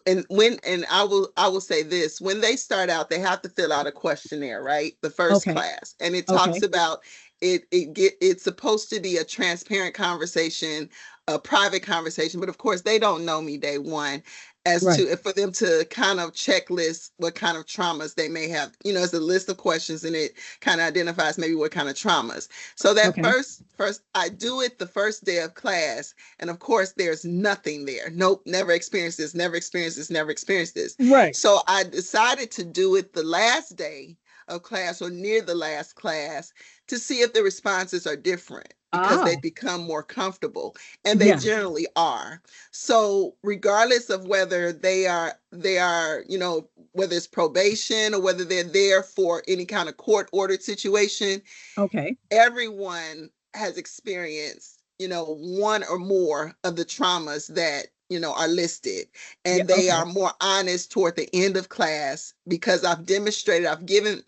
Speaker 8: I will say this: when they start out, they have to fill out a questionnaire, right? The first
Speaker 3: Okay.
Speaker 8: class, and it talks
Speaker 3: Okay.
Speaker 8: about it's supposed to be a transparent conversation, a private conversation, but of course they don't know me day one, as
Speaker 3: Right.
Speaker 8: to for them to kind of checklist what kind of traumas they may have. It's a list of questions, and it kind of identifies maybe what kind of traumas. So that
Speaker 3: Okay.
Speaker 8: first I do it the first day of class, and of course, there's nothing there. Nope, never experienced this, never experienced this, never experienced this.
Speaker 3: Right.
Speaker 8: So I decided to do it the last day of class or near the last class to see if the responses are different, because they
Speaker 3: Ah.
Speaker 8: become more comfortable, and they
Speaker 3: Yes.
Speaker 8: generally are. So regardless of whether they are, whether it's probation or whether they're there for any kind of court ordered situation,
Speaker 3: Okay.
Speaker 8: everyone has experienced one or more of the traumas that are listed, and
Speaker 3: Yeah,
Speaker 8: they
Speaker 3: okay.
Speaker 8: are more honest toward the end of class, because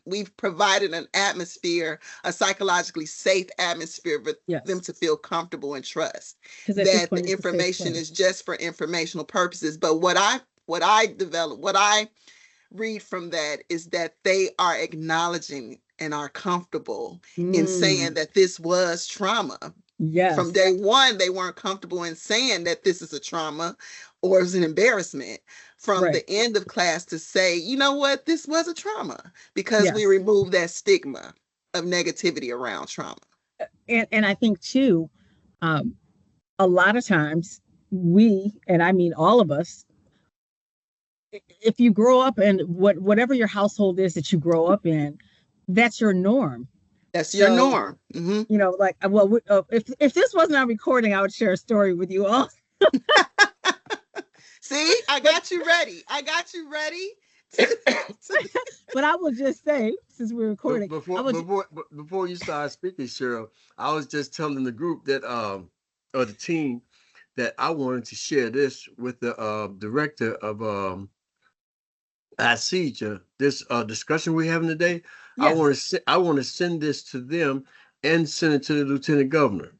Speaker 8: we've provided an atmosphere, a psychologically safe atmosphere for them
Speaker 3: Yes.
Speaker 8: to feel comfortable and trust
Speaker 3: Because at this
Speaker 8: that
Speaker 3: point,
Speaker 8: the
Speaker 3: it's a safe
Speaker 8: information
Speaker 3: place.
Speaker 8: is just for informational purposes. But what I read from that is that they are acknowledging and are comfortable in saying that this was trauma. From
Speaker 3: Yes.
Speaker 8: day one, they weren't comfortable in saying that this is a trauma or it was an embarrassment. From
Speaker 3: Right.
Speaker 8: the end of class to say, you know what, this was a trauma, because we
Speaker 3: Yes.
Speaker 8: removed that stigma of negativity around trauma.
Speaker 3: And I think too, um, a lot of times and I mean all of us, if you grow up in whatever your household is that you grow up in, that's your norm.
Speaker 8: That's your
Speaker 3: So,
Speaker 8: norm. Mm-hmm.
Speaker 3: like, well, if this wasn't on recording, I would share a story with you all.
Speaker 8: See, I
Speaker 3: But
Speaker 8: got you ready. I got you ready.
Speaker 3: but I will just say, since we're recording,
Speaker 1: Before you start speaking, Cheryl, I was just telling the group that or the team that I wanted to share this with the director of C.L.I.C.K, this discussion we're having today.
Speaker 3: yes.
Speaker 1: I want to send this to them and send it to the lieutenant governor.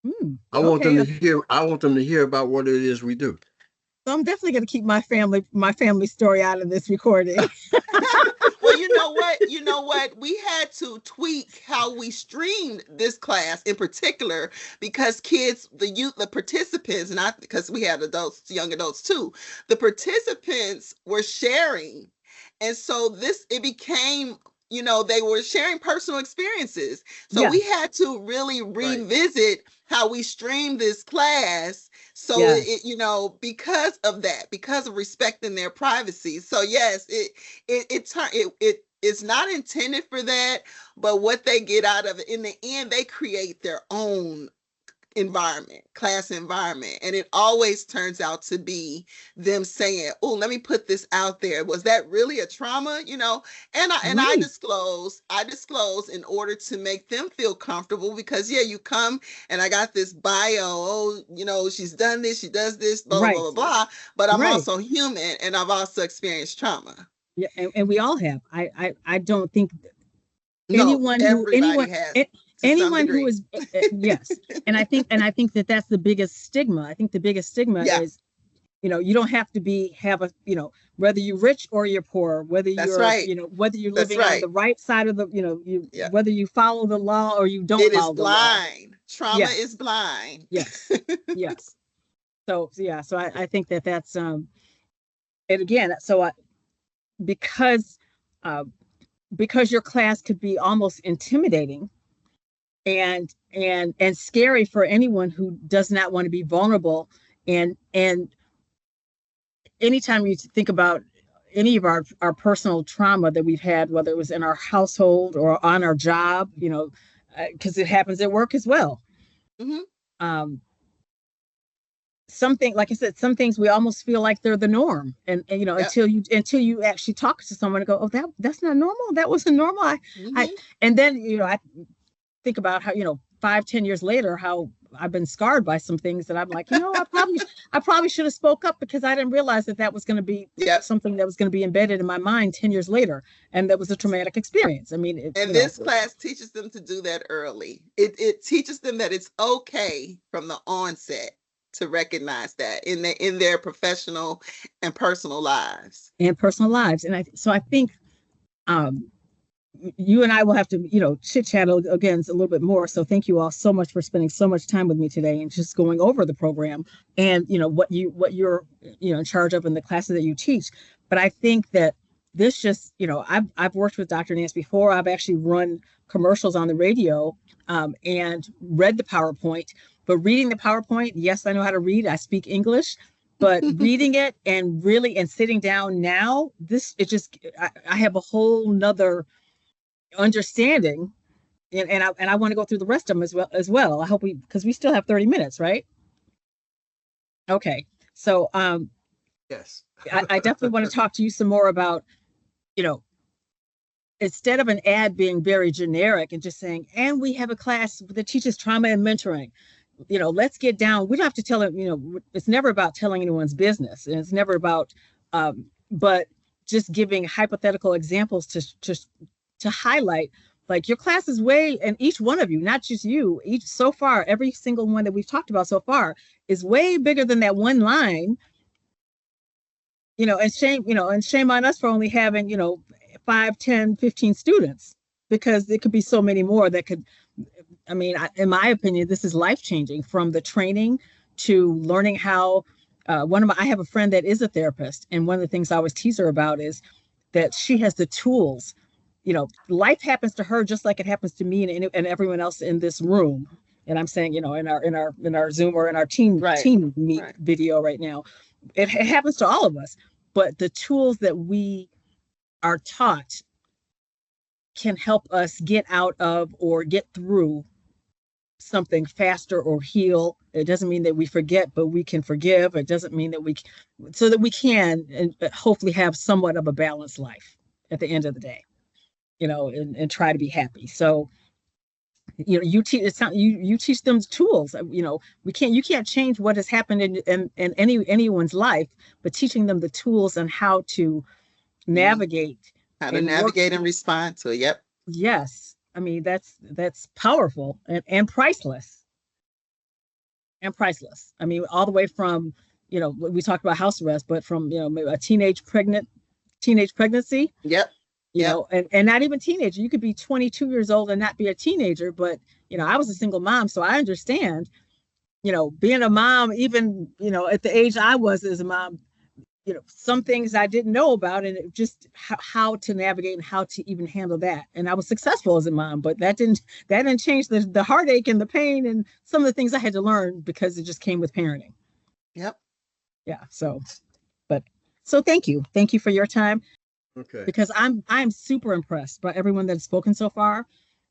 Speaker 3: Okay.
Speaker 1: I want them to hear about what it is we do.
Speaker 3: So I'm definitely going to keep my family story out of this recording.
Speaker 8: Well, you know what? We had to tweak how we streamed this class in particular, because kids, the youth, the participants, not because we had adults, young adults too, the participants were sharing. And so it became, they were sharing personal experiences. So we
Speaker 3: Yes.
Speaker 8: had to really
Speaker 1: Right.
Speaker 8: revisit how we streamed this class. So
Speaker 3: Yes.
Speaker 8: because of that, because of respecting their privacy. So yes, it's not intended for that, but what they get out of it in the end, they create their own class environment, and it always turns out to be them saying, oh, let me put this out there, was that really a trauma? And I
Speaker 3: Right.
Speaker 8: disclose in order to make them feel comfortable, because yeah, you come and I got this bio, she's done this, she does this, blah blah blah
Speaker 3: Right.
Speaker 8: blah blah, but I'm
Speaker 3: Right.
Speaker 8: also human and I've also experienced trauma.
Speaker 3: Yeah. And we all have. I don't think
Speaker 8: No, everybody
Speaker 3: anyone
Speaker 8: has to some
Speaker 3: anyone who
Speaker 8: degree.
Speaker 3: is yes. And I think that that's the biggest stigma. I think the biggest stigma
Speaker 8: Yeah,
Speaker 3: is, you don't have to have a, whether you're rich or you're poor,
Speaker 8: that's right.
Speaker 3: whether you're
Speaker 8: That's
Speaker 3: living on
Speaker 8: right.
Speaker 3: the right side of the,
Speaker 8: Yeah.
Speaker 3: whether you follow the law or you don't
Speaker 8: It is
Speaker 3: follow the law.
Speaker 8: blind. Trauma is
Speaker 3: Yes.
Speaker 8: blind.
Speaker 3: Yes. Yes. So yeah, so I think that that's and again, because uh because your class could be almost intimidating and scary for anyone who does not want to be vulnerable, and anytime you think about any of our personal trauma that we've had, whether it was in our household or on our job, because it happens at work as well.
Speaker 8: Mhm.
Speaker 3: um Something, like I said, some things we almost feel like they're the norm, and
Speaker 8: Yep.
Speaker 3: until you actually talk to someone and go, oh, that's not normal, that wasn't normal. I
Speaker 8: Mhm.
Speaker 3: And then I think about how, 5-10 years later, how I've been scarred by some things that I'm like, I probably should have spoke up, because I didn't realize that was going to be
Speaker 8: Yep.
Speaker 3: something that was going to be embedded in my mind 10 years later, and that was a traumatic experience. I mean,
Speaker 8: And this class teaches them to do that early. It teaches them that it's okay from the onset to recognize that in their professional and personal lives.
Speaker 3: and personal lives. And I think um you and I will have to, chit chat again a little bit more. So thank you all so much for spending so much time with me today and just going over the program and, what you're, in charge of in the classes that you teach. But I think that this just, I've worked with Dr. Nance before. I've actually run commercials on the radio, and read the PowerPoint. But reading the PowerPoint, yes, I know how to read. I speak English. But reading it and really and sitting down now, I have a whole nother understanding, and I want to go through the rest of them as well. I hope because we still have 30 minutes, right? Okay. So
Speaker 1: Yes.
Speaker 3: I definitely want to talk to you some more about, you know, instead of an ad being very generic and just saying, and we have a class that teaches trauma and mentoring, let's get down. We don't have to tell it, it's never about telling anyone's business, and it's never about, but just giving hypothetical examples to highlight, like, your class is way, and each one of you, not just you, each so far, every single one that we've talked about so far is way bigger than that one line, and shame on us for only having, 5, 10, 15 students, because there could be so many more that could, in my opinion, this is life changing, from the training to learning how. I have a friend that is a therapist, and one of the things I always tease her about is that she has the tools. Life happens to her just like it happens to me and everyone else in this room. And I'm saying, in our Zoom or in our team meet video right now, it happens to all of us. But the tools that we are taught can help us get out of or get through something faster or heal. It doesn't mean that we forget, but we can forgive. It doesn't mean that so that we can and hopefully have somewhat of a balanced life at the end of the day, and try to be happy. So, you teach them tools. You can't change what has happened in anyone's life, but teaching them the tools on how to navigate,
Speaker 8: how to navigate and respond to it. Yep.
Speaker 3: Yes. That's powerful and priceless. All the way from, we talked about house arrest, but from, a teenage pregnancy.
Speaker 8: Yep.
Speaker 3: And not even teenager. You could be 22 years old and not be a teenager, but, I was a single mom, so I understand, being a mom, even, at the age I was as a mom, some things I didn't know about, and it just how to navigate and how to even handle that. And I was successful as a mom, but that didn't change the heartache and the pain and some of the things I had to learn, because it just came with parenting.
Speaker 8: Yep.
Speaker 3: Yeah. So thank you. Thank you for your time.
Speaker 1: Okay.
Speaker 3: Because I'm super impressed by everyone that's spoken so far,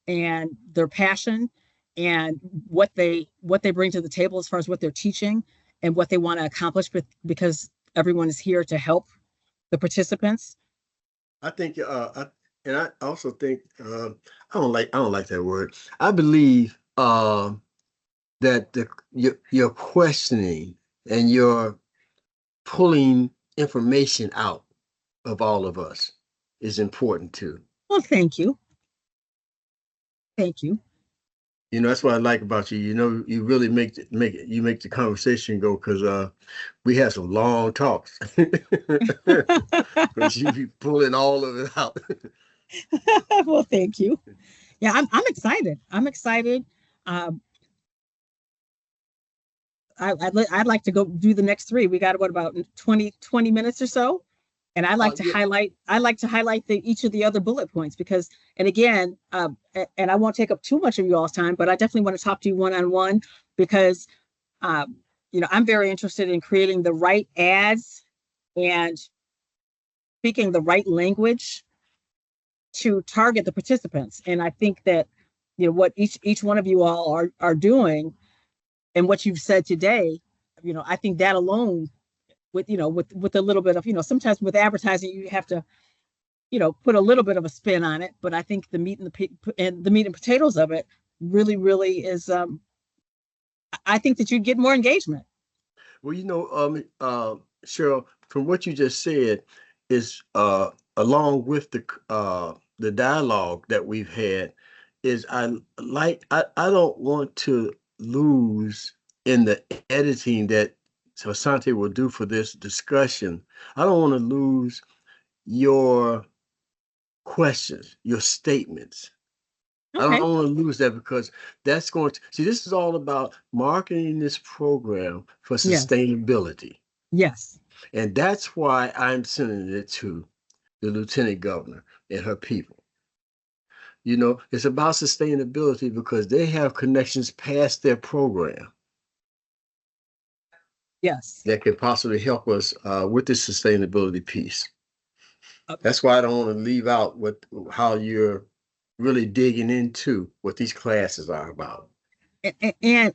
Speaker 3: and their passion, and what they bring to the table as far as what they're teaching and what they want to accomplish, because everyone is here to help the participants.
Speaker 1: I think, and I also think, I don't like that word. I believe that your questioning and your pulling information out of all of us is important too.
Speaker 3: Well, thank you. Thank you.
Speaker 1: That's what I like about you. You really make the conversation go, because we had some long talks. Because you be pulling all of it out.
Speaker 3: Well, thank you. Yeah, I'm excited. I'm excited. I'd like to go do the next 3. We got about 20 minutes or so. And I like to highlight each of the other bullet points, because, and again, and I won't take up too much of you all's time, but I definitely want to talk to you one-on-one, because, I'm very interested in creating the right ads and speaking the right language to target the participants. And I think that, what each one of you all are doing, and what you've said today, I think that alone, with a little bit of, sometimes with advertising, you have to, put a little bit of a spin on it. But I think the meat and potatoes of it really, really is, I think that you'd get more engagement.
Speaker 1: Well, Cheryl, from what you just said, is along with the dialogue that we've had, is I don't want to lose in the editing that Asante will do for this discussion. I don't want to lose your questions, your statements.
Speaker 3: Okay.
Speaker 1: I don't want to lose that, because that's going to see. This is all about marketing this program for sustainability.
Speaker 3: Yes.
Speaker 1: And that's why I'm sending it to the Lieutenant Governor and her people. It's about sustainability, because they have connections past their program.
Speaker 3: Yes.
Speaker 1: That could possibly help us with the sustainability piece. That's why I don't want to leave out how you're really digging into what these classes are about.
Speaker 3: And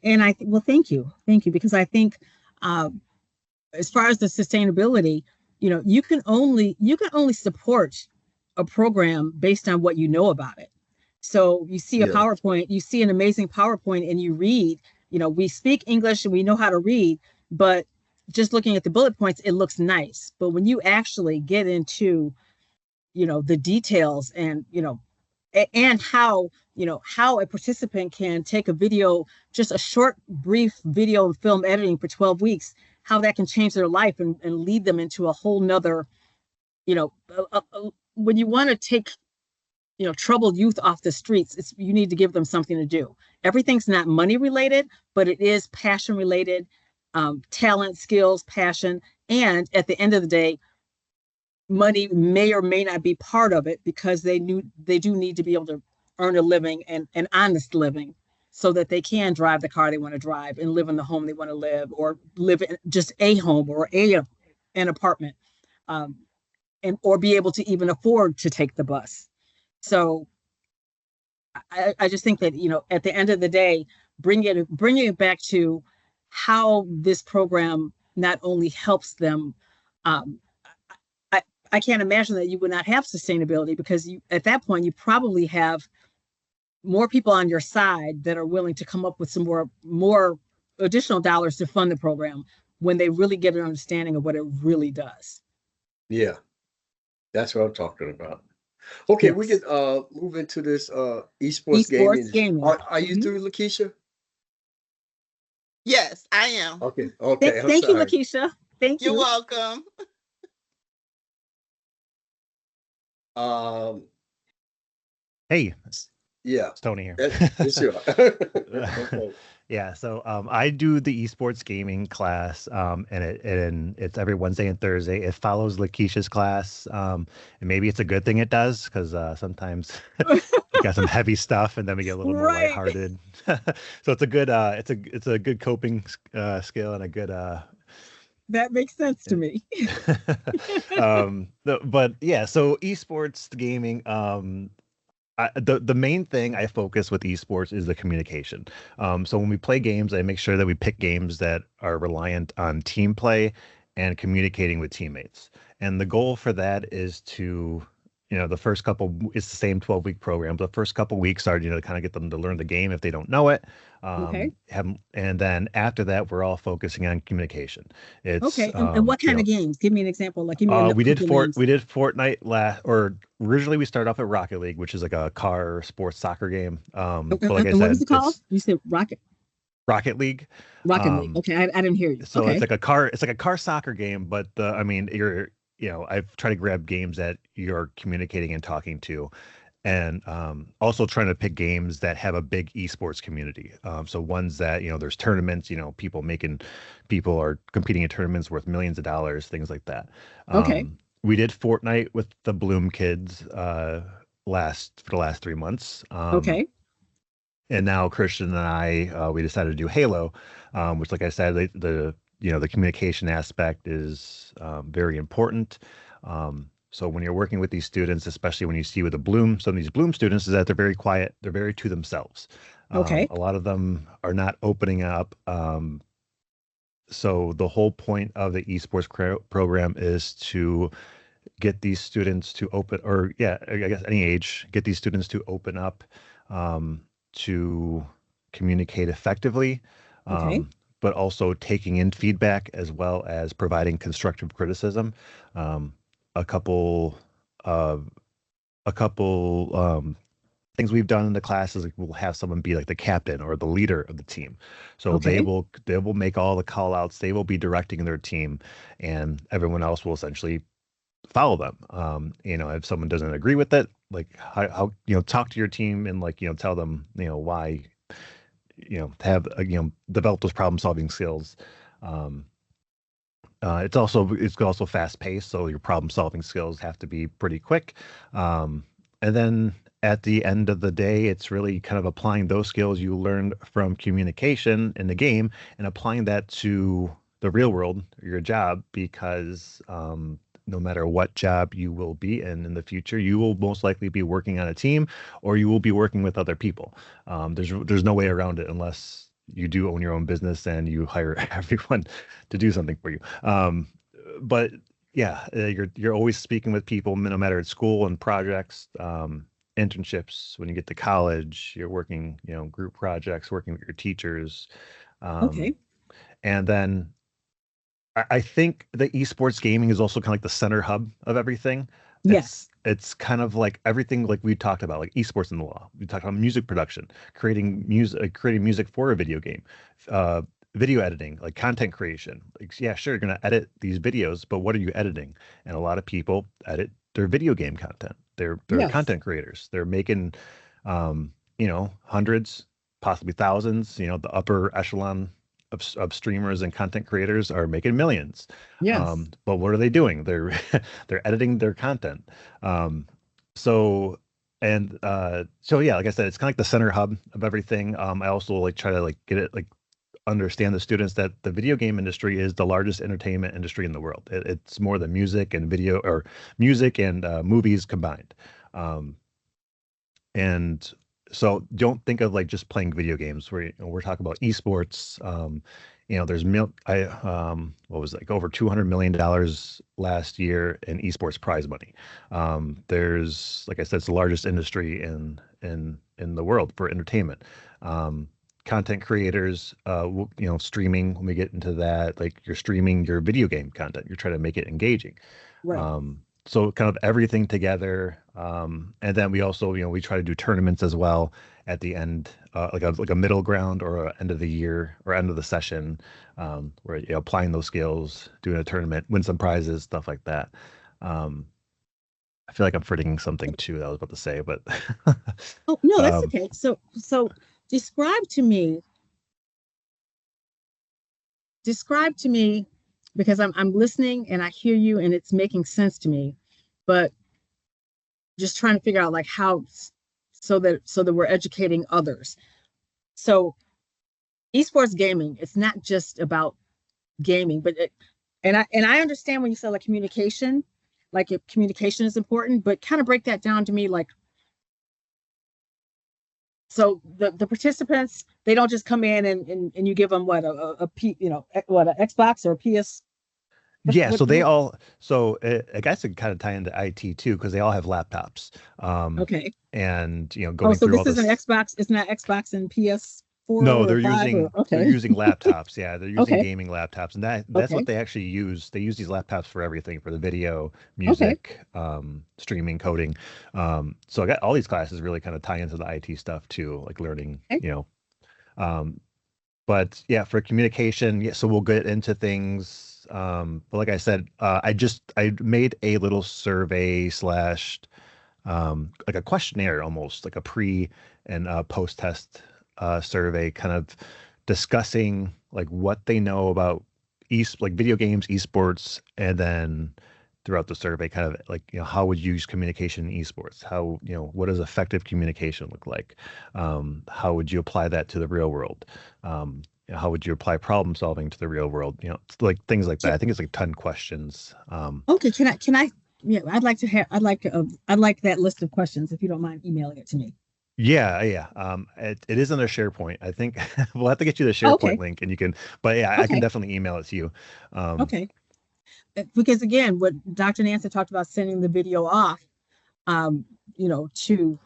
Speaker 3: thank you, because I think, as far as the sustainability, you can only support a program based on what you know about it. So you see a PowerPoint, you see an amazing PowerPoint, and you read, we speak English and we know how to read, but just looking at the bullet points, it looks nice. But when you actually get into, the details and, and how a participant can take a video, just a short, brief video and film editing for 12 weeks, how that can change their life and lead them into a whole nother, when you want to take, troubled youth off the streets, you need to give them something to do. Everything's not money related, but it is passion related, talent, skills, passion. And at the end of the day, money may or may not be part of it, because they do need to be able to earn a living and an honest living, so that they can drive the car they want to drive and live in the home they want to live, or live in just a home or an apartment, um, or be able to even afford to take the bus. So I just think that, at the end of the day, bringing it back to how this program not only helps them. um, I, I can't imagine that you would not have sustainability, because at that point you probably have more people on your side that are willing to come up with some more additional dollars to fund the program, when they really get an understanding of what it really does.
Speaker 1: Yeah, that's what I'm talking about. Okay, we
Speaker 3: Yes.
Speaker 1: can move into this esports
Speaker 3: Esports
Speaker 1: gaming.
Speaker 3: gaming.
Speaker 1: Are you through, Lakeisha?
Speaker 8: Yes, I am.
Speaker 1: Okay, okay, I'm
Speaker 3: Thank you,
Speaker 1: sorry.
Speaker 3: Lakeisha. Thank
Speaker 8: You're
Speaker 3: you.
Speaker 8: welcome.
Speaker 1: Um,
Speaker 9: Hey,
Speaker 1: yeah,
Speaker 9: it's Tony here.
Speaker 1: yes, you are. Okay.
Speaker 9: Yeah, so I do the esports gaming class, and it's every Wednesday and Thursday. It follows Lakeisha's class, and maybe it's a good thing it does, because sometimes we got some heavy stuff, and then we get a little more
Speaker 3: Right.
Speaker 9: lighthearted. So it's a good it's a good coping skill, and a good
Speaker 3: That makes sense to me.
Speaker 9: but yeah, so esports gaming, the main thing I focus with esports is the communication. So when we play games, I make sure that we pick games that are reliant on team play and communicating with teammates. And the goal for that is to, the first couple, it's the same 12-week program. The first couple weeks are, to kind of get them to learn the game if they don't know it.
Speaker 3: Okay.
Speaker 9: And then after that, we're all focusing on communication. It's
Speaker 3: Okay. And what kind of games? Give me an example. Like, give me
Speaker 9: we did
Speaker 3: couple names.
Speaker 9: We did Fortnite or originally we started off at Rocket League, which is like a car sports soccer game. But like I
Speaker 3: And what
Speaker 9: said,
Speaker 3: is it called?
Speaker 9: it's
Speaker 3: You said Rocket
Speaker 9: League.
Speaker 3: League. Okay, I didn't hear you.
Speaker 9: So
Speaker 3: Okay.
Speaker 9: it's like a car soccer game, but I mean, I've tried to grab games that you're communicating and talking to, and also trying to pick games that have a big esports community. So ones that, there's tournaments, people are competing in tournaments worth millions of dollars, things like that.
Speaker 3: Okay.
Speaker 9: We did Fortnite with the Bloom kids for the last 3 months.
Speaker 3: Okay.
Speaker 9: And now Christian and I, we decided to do Halo, which, like I said, the communication aspect is very important. So when you're working with these students, especially when you see with some of these Bloom students, is that they're very quiet, they're very to themselves.
Speaker 3: Okay.
Speaker 9: A lot of them are not opening up. So the whole point of the esports program is to get these students to open, or yeah, I guess any age, get these students to open up, to communicate effectively,
Speaker 3: Okay.
Speaker 9: but also taking in feedback as well as providing constructive criticism. A couple of things we've done in the classes, like we'll have someone be like the captain or the leader of the team. So
Speaker 3: Okay.
Speaker 9: they will make all the call outs, they will be directing their team, and everyone else will essentially follow them. If someone doesn't agree with it, like how talk to your team and tell them why, have develop those problem solving skills. It's also fast paced, so your problem solving skills have to be pretty quick. And then at the end of the day, it's really kind of applying those skills you learned from communication in the game and applying that to the real world, your job, because no matter what job you will be in the future, you will most likely be working on a team or you will be working with other people. There's no way around it unless you do own your own business and you hire everyone to do something for you. But yeah, you're always speaking with people, no matter at school and projects, internships. When you get to college, you're working, group projects, working with your teachers.
Speaker 3: Okay.
Speaker 9: And then I think the esports gaming is also kind of like the center hub of everything.
Speaker 3: Yes.
Speaker 9: It's kind of like everything like we talked about, like esports in the law. We talked about music production, creating music for a video game, uh, video editing, like content creation. Like, yeah, sure, you're gonna edit these videos, but what are you editing? And a lot of people edit their video game content. They're
Speaker 3: Yes.
Speaker 9: content creators. They're making, hundreds, possibly thousands. The upper echelon of streamers and content creators are making millions.
Speaker 3: Yes.
Speaker 9: But what are they doing? They're they're editing their content. Um, so so yeah, like I said, it's kind of like the center hub of everything. I also like try to like get it like understand the students that the video game industry is the largest entertainment industry in the world. It's more than music and video or music and movies combined. Um, and so don't think of like just playing video games. We're talking about esports. There's what was it, like over $200 million last year in esports prize money. There's, like I said, it's the largest industry in the world for entertainment. Content creators, streaming. When we get into that, like you're streaming your video game content, you're trying to make it engaging.
Speaker 3: Right.
Speaker 9: So kind of everything together. And then we also, we try to do tournaments as well at the end, like a middle ground or a end of the year or end of the session, where applying those skills, doing a tournament, win some prizes, stuff like that. I feel like I'm forgetting something too that I was about to say, but
Speaker 3: Oh, no, that's
Speaker 9: um,
Speaker 3: okay. So describe to me, describe to me, because I'm listening and I hear you and it's making sense to me, but just trying to figure out like how so that we're educating others. So esports gaming, it's not just about gaming, but and I understand when you say like communication, like if communication is important, but kind of break that down to me, like, so the participants, they don't just come in and you give them what a P, what, an Xbox or a PS.
Speaker 9: yeah,
Speaker 3: What,
Speaker 9: so they
Speaker 3: what,
Speaker 9: all, so I guess it can kind of tie into IT too, because they all have laptops.
Speaker 3: okay.
Speaker 9: And
Speaker 3: Oh,
Speaker 9: going
Speaker 3: so
Speaker 9: through all
Speaker 3: this is an
Speaker 9: this.
Speaker 3: Xbox. It's not Xbox and PS4
Speaker 9: No,
Speaker 3: or
Speaker 9: they're
Speaker 3: five or
Speaker 9: using they're
Speaker 3: okay.
Speaker 9: using laptops. Yeah, they're using
Speaker 3: Okay.
Speaker 9: gaming laptops, and that's what
Speaker 3: Okay.
Speaker 9: they actually use. They use these laptops for everything, for the video,
Speaker 3: Okay.
Speaker 9: music, streaming, coding. So I got all these classes really kind of tie into the IT stuff too, like learning,
Speaker 3: Okay.
Speaker 9: um, but yeah, for communication, yeah, so we'll get into things. But like I said, I made a little survey slash like a questionnaire, almost like a pre and post test survey, kind of discussing like what they know about like video games, esports, and then throughout the survey, kind of like, how would you use communication in esports? How, what does effective communication look like? How would you apply that to the real world? How would you apply problem solving to the real world? It's like things like that. I think it's like 10 questions.
Speaker 3: Okay. Can I? Yeah, I'd like that list of questions if you don't mind emailing it to me.
Speaker 9: Yeah, yeah. It is on their SharePoint. I think we'll have to get you the
Speaker 3: Oh,
Speaker 9: SharePoint
Speaker 3: okay.
Speaker 9: link, and you can. But yeah, I can
Speaker 3: Okay.
Speaker 9: definitely email it to you. Um,
Speaker 3: Okay. Because again, what Dr. Nancy talked about sending the video off, um, to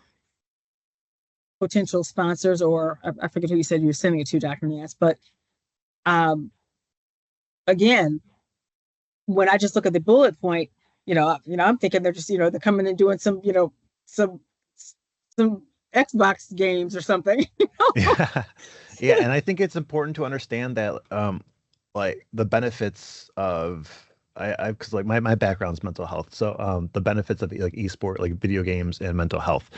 Speaker 3: potential sponsors, or I forget who you said you were sending it to, Dr. Nance, but um, again, when I just look at the bullet point, I'm thinking they're just, they're coming and doing some some Xbox games or something.
Speaker 9: yeah, yeah, and I think it's important to understand that, like the benefits of because like my background's mental health, so the benefits of like esport, like video games and mental health,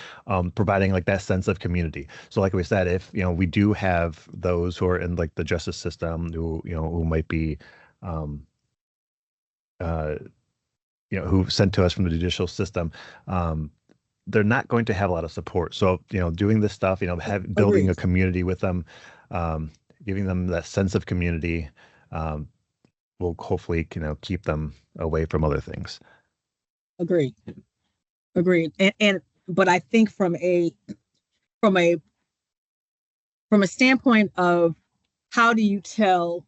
Speaker 9: providing like that sense of community. So like we said, if we do have those who are in like the justice system who might be um uh who sent to us from the judicial system, um, they're not going to have a lot of support. So, doing this stuff, building a
Speaker 3: Agreed.
Speaker 9: community with them, um, giving them that sense of community, um, will hopefully, keep them away from other things.
Speaker 3: Agreed. Agreed. And but I think from a from a standpoint of how do you tell,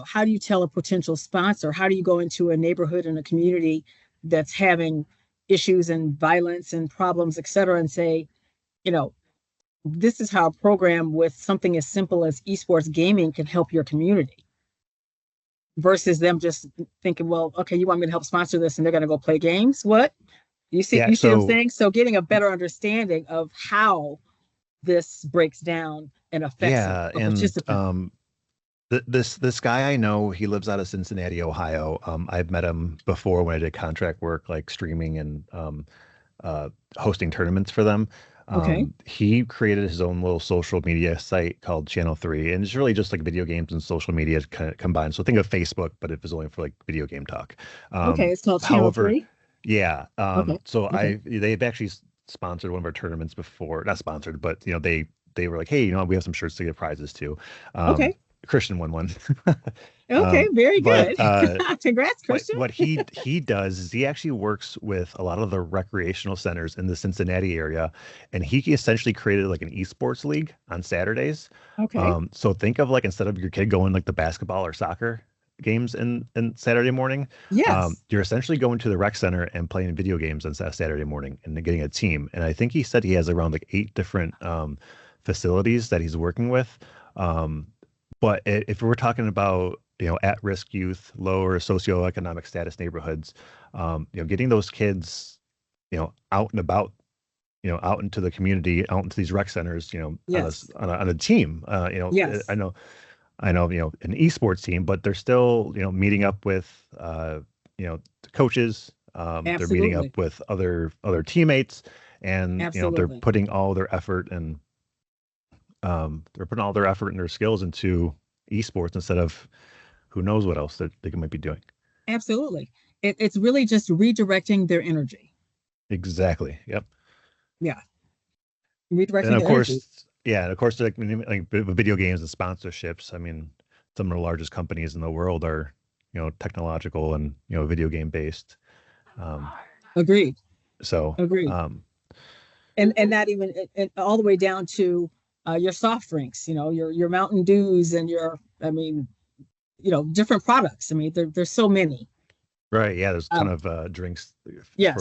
Speaker 3: how do you tell a potential sponsor? How do you go into a neighborhood and a community that's having issues and violence and problems, et cetera, and say, you know, this is how a program with something as simple as esports gaming can help your community versus them just thinking, well, okay, you want me to help sponsor this and they're going to go play games. What
Speaker 9: Yeah.
Speaker 3: you see what I'm
Speaker 9: So
Speaker 3: saying? So getting a better understanding of how this breaks down and affects
Speaker 9: yeah,
Speaker 3: a
Speaker 9: and
Speaker 3: participant.
Speaker 9: this guy I know, he lives out of Cincinnati, Ohio. I've met him before when I did contract work, like streaming and uh, hosting tournaments for them.
Speaker 3: Okay.
Speaker 9: He created his own little social media site called Channel 3, and it's really just like video games and social media kind of combined. So think of Facebook, but it was only for like video game talk.
Speaker 3: Okay. It's called Channel
Speaker 9: However,
Speaker 3: 3.
Speaker 9: yeah.
Speaker 3: Okay.
Speaker 9: So
Speaker 3: Okay.
Speaker 9: they've actually sponsored one of our tournaments before, not sponsored, but they were like, hey, we have some shirts to give prizes to. Um,
Speaker 3: Okay.
Speaker 9: Christian won one.
Speaker 3: Okay. Very
Speaker 9: But
Speaker 3: good. Congrats, Christian.
Speaker 9: what he does is he actually works with a lot of the recreational centers in the Cincinnati area, and he essentially created like an esports league on Saturdays.
Speaker 3: Okay.
Speaker 9: So think of like instead of your kid going like the basketball or soccer games in Saturday morning,
Speaker 3: Yes.
Speaker 9: you're essentially going to the rec center and playing video games on Saturday morning and then getting a team. And I think he said he has around like 8 different facilities that he's working with. Um, but if we're talking about, at-risk youth, lower socioeconomic status neighborhoods, getting those kids, out and about, out into the community, out into these rec centers,
Speaker 3: Yes.
Speaker 9: on a team,
Speaker 3: Yes.
Speaker 9: I know, an esports team, but they're still, meeting up with, coaches. They're meeting
Speaker 3: Absolutely.
Speaker 9: up with other teammates, and they're
Speaker 3: Absolutely.
Speaker 9: putting all their effort and their skills into esports instead of who knows what else that they might be doing.
Speaker 3: Absolutely. It's really just redirecting their energy.
Speaker 9: Exactly. Yep.
Speaker 3: Yeah.
Speaker 9: And
Speaker 3: Redirecting
Speaker 9: of
Speaker 3: their energy.
Speaker 9: course, yeah, and of course, like video games and sponsorships. I mean, some of the largest companies in the world are, technological and video game based. Um,
Speaker 3: Agreed.
Speaker 9: so,
Speaker 3: Agreed. And not even and all the way down to your soft drinks, your Mountain Dews and I mean, different products. I mean, there's so many.
Speaker 9: right, yeah, there's a ton
Speaker 3: Um,
Speaker 9: of drinks for
Speaker 3: yes.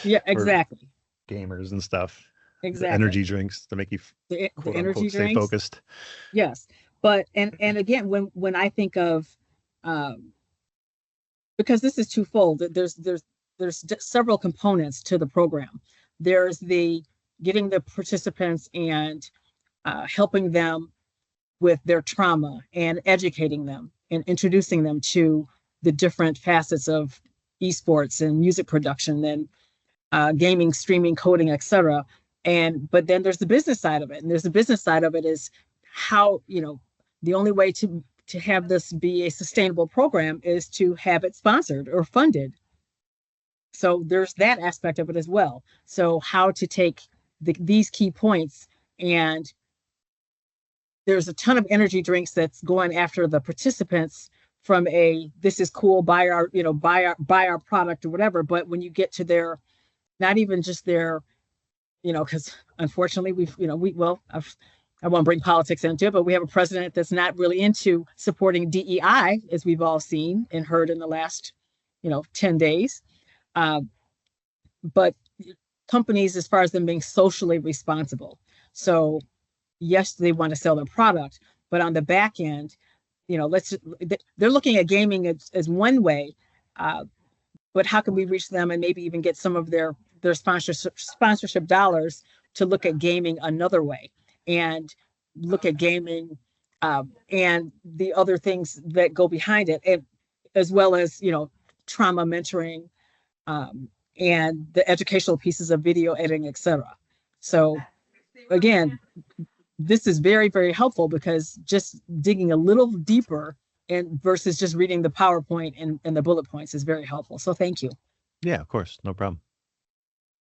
Speaker 3: Yeah,
Speaker 9: for
Speaker 3: exactly.
Speaker 9: gamers and stuff. The
Speaker 3: Exactly.
Speaker 9: energy drinks to make you
Speaker 3: The
Speaker 9: quote
Speaker 3: energy
Speaker 9: unquote stay
Speaker 3: drinks.
Speaker 9: focused.
Speaker 3: Yes. But and again, when I think of um, because this is twofold, there's several components to the program. There's the getting the participants and helping them with their trauma and educating them and introducing them to the different facets of esports and music production and gaming, streaming, coding, etc. And but then there's the business side of it, and there's the business side of it is how the only way to have this be a sustainable program is to have it sponsored or funded. So there's that aspect of it as well. So how to take these key points, and there's a ton of energy drinks that's going after the participants from a this is cool, buy our buy our product or whatever. But when you get to their not even just their because unfortunately we've I won't bring politics into it, but we have a president that's not really into supporting DEI, as we've all seen and heard in the last 10 days. Uh, but companies, as far as them being socially responsible, so yes, they want to sell their product, but on the back end, they're looking at gaming as one way, uh, but how can we reach them and maybe even get some of their sponsorship dollars to look at gaming another way and look at gaming and the other things that go behind it, and as well as trauma mentoring and the educational pieces of video editing, etc. So again, this is very, very helpful because just digging a little deeper and versus just reading the PowerPoint and the bullet points is very helpful. So thank you.
Speaker 9: Yeah, of course, no problem.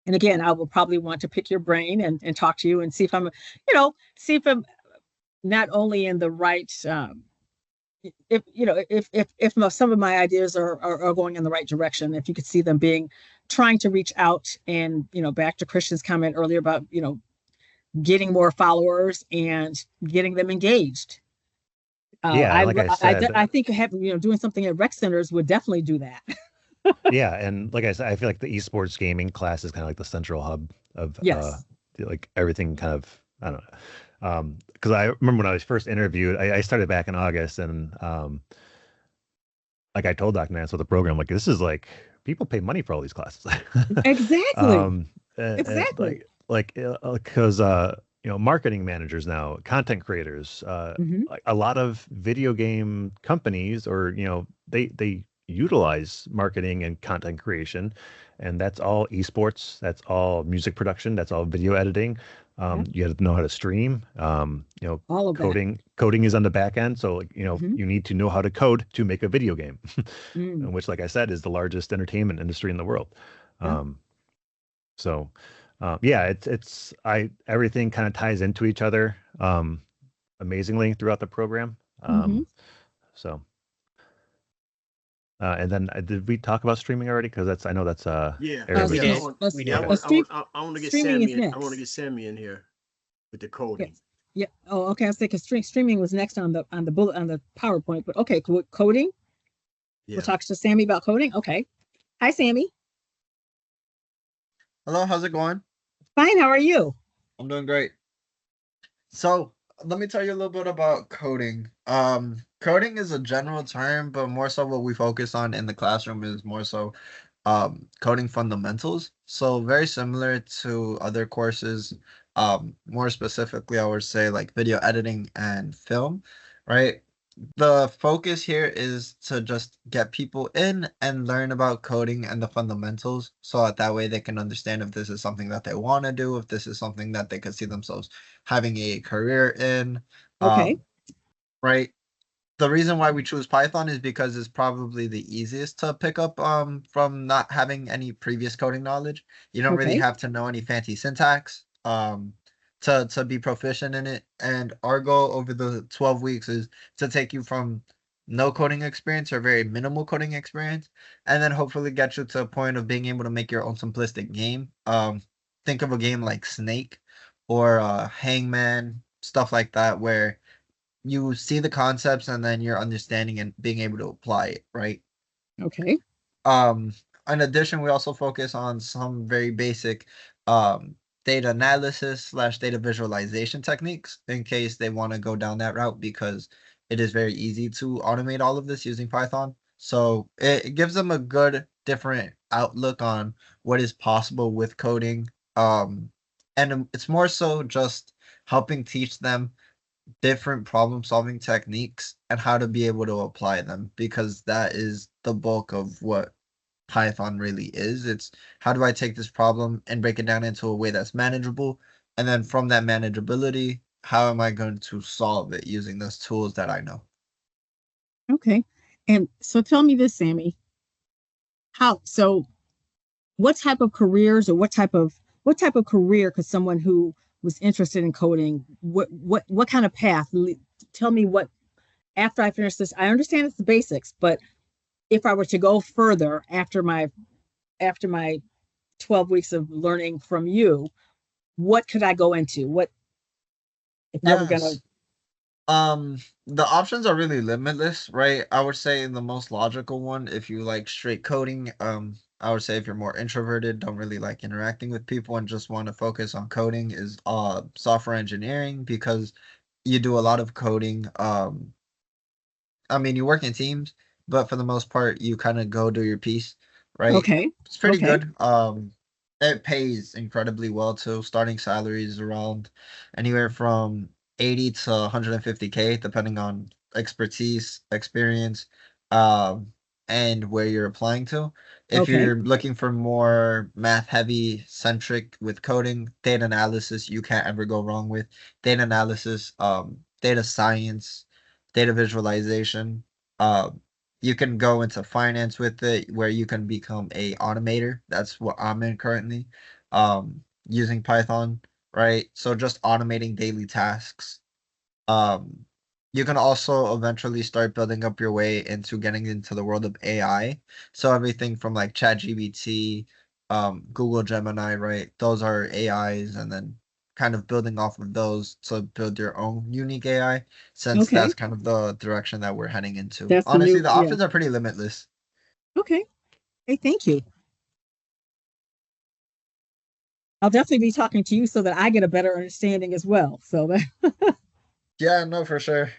Speaker 3: And again, I will probably want to pick your brain and talk to you and see if I'm not only in the right, if some of my ideas are going in the right direction, if you could see them trying to reach out and, back to Christian's comment earlier about, getting more followers and getting them engaged.
Speaker 9: Yeah, and like I said,
Speaker 3: I think doing something at rec centers would definitely do that.
Speaker 9: yeah, and like I said, I feel like the esports gaming class is kind of like the central hub of
Speaker 3: Yes.
Speaker 9: like everything kind of I don't know. Because I remember when I was first interviewed, I started back in August, and like I told Dr. Nance with the program, like this is like people pay money for all these classes.
Speaker 3: Exactly.
Speaker 9: Like
Speaker 3: Exactly.
Speaker 9: because marketing managers now, content creators,
Speaker 3: Hmm.
Speaker 9: like a lot of video game companies, or they utilize marketing and content creation, and that's all esports, that's all music production, that's all video editing.
Speaker 3: Yep.
Speaker 9: You have to know how to stream.
Speaker 3: All of that.
Speaker 9: Coding is on the back end, so like,
Speaker 3: Hmm.
Speaker 9: you need to know how to code to make a video game,
Speaker 3: Mm.
Speaker 9: which, like I said, is the largest entertainment industry in the world.
Speaker 3: Yep.
Speaker 9: Um, so, yeah, everything kind of ties into each other amazingly throughout the program.
Speaker 3: Hmm.
Speaker 9: So, and then did we talk about streaming already? Because I know that's
Speaker 1: Yeah,
Speaker 9: area
Speaker 4: We
Speaker 9: we
Speaker 1: yeah. I
Speaker 4: did.
Speaker 9: just.
Speaker 1: want,
Speaker 4: We
Speaker 1: yeah. I
Speaker 4: did.
Speaker 9: Okay.
Speaker 1: want, I want,
Speaker 3: Stream,
Speaker 1: I want to get
Speaker 3: streaming is
Speaker 1: Sammy. I want to
Speaker 3: next.
Speaker 1: get Sammy in here with the coding.
Speaker 3: Yes. Yeah. Oh, okay. I was thinking streaming was next on the bullet on the PowerPoint, but okay. Coding. We'll
Speaker 1: Yeah.
Speaker 3: talk to Sammy about coding. Okay. Hi, Sammy.
Speaker 10: Hello, how's it going?
Speaker 3: Fine. How are you?
Speaker 10: I'm doing great. So, let me tell you a little bit about coding. Coding is a general term, but more so what we focus on in the classroom is more so coding fundamentals. So very similar to other courses. More specifically, I would say like video editing and film, right? The focus here is to just get people in and learn about coding and the fundamentals so that way they can understand if this is something that they want to do, if this is something that they could see themselves having a career in.
Speaker 3: Okay.
Speaker 10: Um, right? The reason why we choose Python is because it's probably the easiest to pick up from not having any previous coding knowledge. You don't really
Speaker 3: Okay.
Speaker 10: have to know any fancy syntax to be proficient in it. And our goal over the 12 weeks is to take you from no coding experience or very minimal coding experience, and then hopefully get you to a point of being able to make your own simplistic game. Think of a game like Snake or Hangman, stuff like that, where you see the concepts and then you're understanding and being able to apply it, right?
Speaker 3: Okay.
Speaker 10: Um, in addition, we also focus on some very basic um data analysis slash data visualization techniques in case they want to go down that route because it is very easy to automate all of this using Python. So it gives them a good different outlook on what is possible with coding. And it's more so just helping teach them different problem solving techniques and how to be able to apply them because that is the bulk of what Python really is. It's how do I take this problem and break it down into a way that's manageable? And then from that manageability, how am I going to solve it using those tools that I know?
Speaker 3: Okay. And so tell me this, Sammy. So what type of careers or what type of career could someone who was interested in coding, what kind of path? Tell me what after I finish this. I understand it's the basics, but if I were to go further after my 12 weeks of learning from you, what could I go into? What if I were gonna
Speaker 10: Yes. The options are really limitless, right? I would say the most logical one, if you like straight coding, I would say if you're more introverted, don't really like interacting with people and just want to focus on coding is software engineering because you do a lot of coding. I mean, you work in teams, but for the most part, you kind of go do your piece, right?
Speaker 3: okay.
Speaker 10: It's pretty
Speaker 3: Okay.
Speaker 10: good. It pays incredibly well too. Starting salaries around anywhere from 80 to 150K, depending on expertise, experience, and where you're applying to. If
Speaker 3: Okay.
Speaker 10: you're looking for more math heavy centric with coding, data analysis, you can't ever go wrong with data analysis, data science, data visualization. You can go into finance with it where you can become a automator. That's what I'm in currently. Using Python, right? So just automating daily tasks. Um, you can also eventually start building up your way into getting into the world of AI. So everything from like ChatGPT, Google Gemini, right? Those are AIs, and then kind of building off of those to build your own unique AI, since
Speaker 3: Okay.
Speaker 10: that's kind of the direction that we're heading into.
Speaker 3: That's the
Speaker 10: Honestly,
Speaker 3: new,
Speaker 10: the
Speaker 3: yeah.
Speaker 10: options are pretty limitless.
Speaker 3: Okay. Hey, thank you. I'll definitely be talking to you so that I get a better understanding as well. So that,
Speaker 10: Yeah, no, for sure.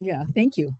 Speaker 3: yeah, thank you.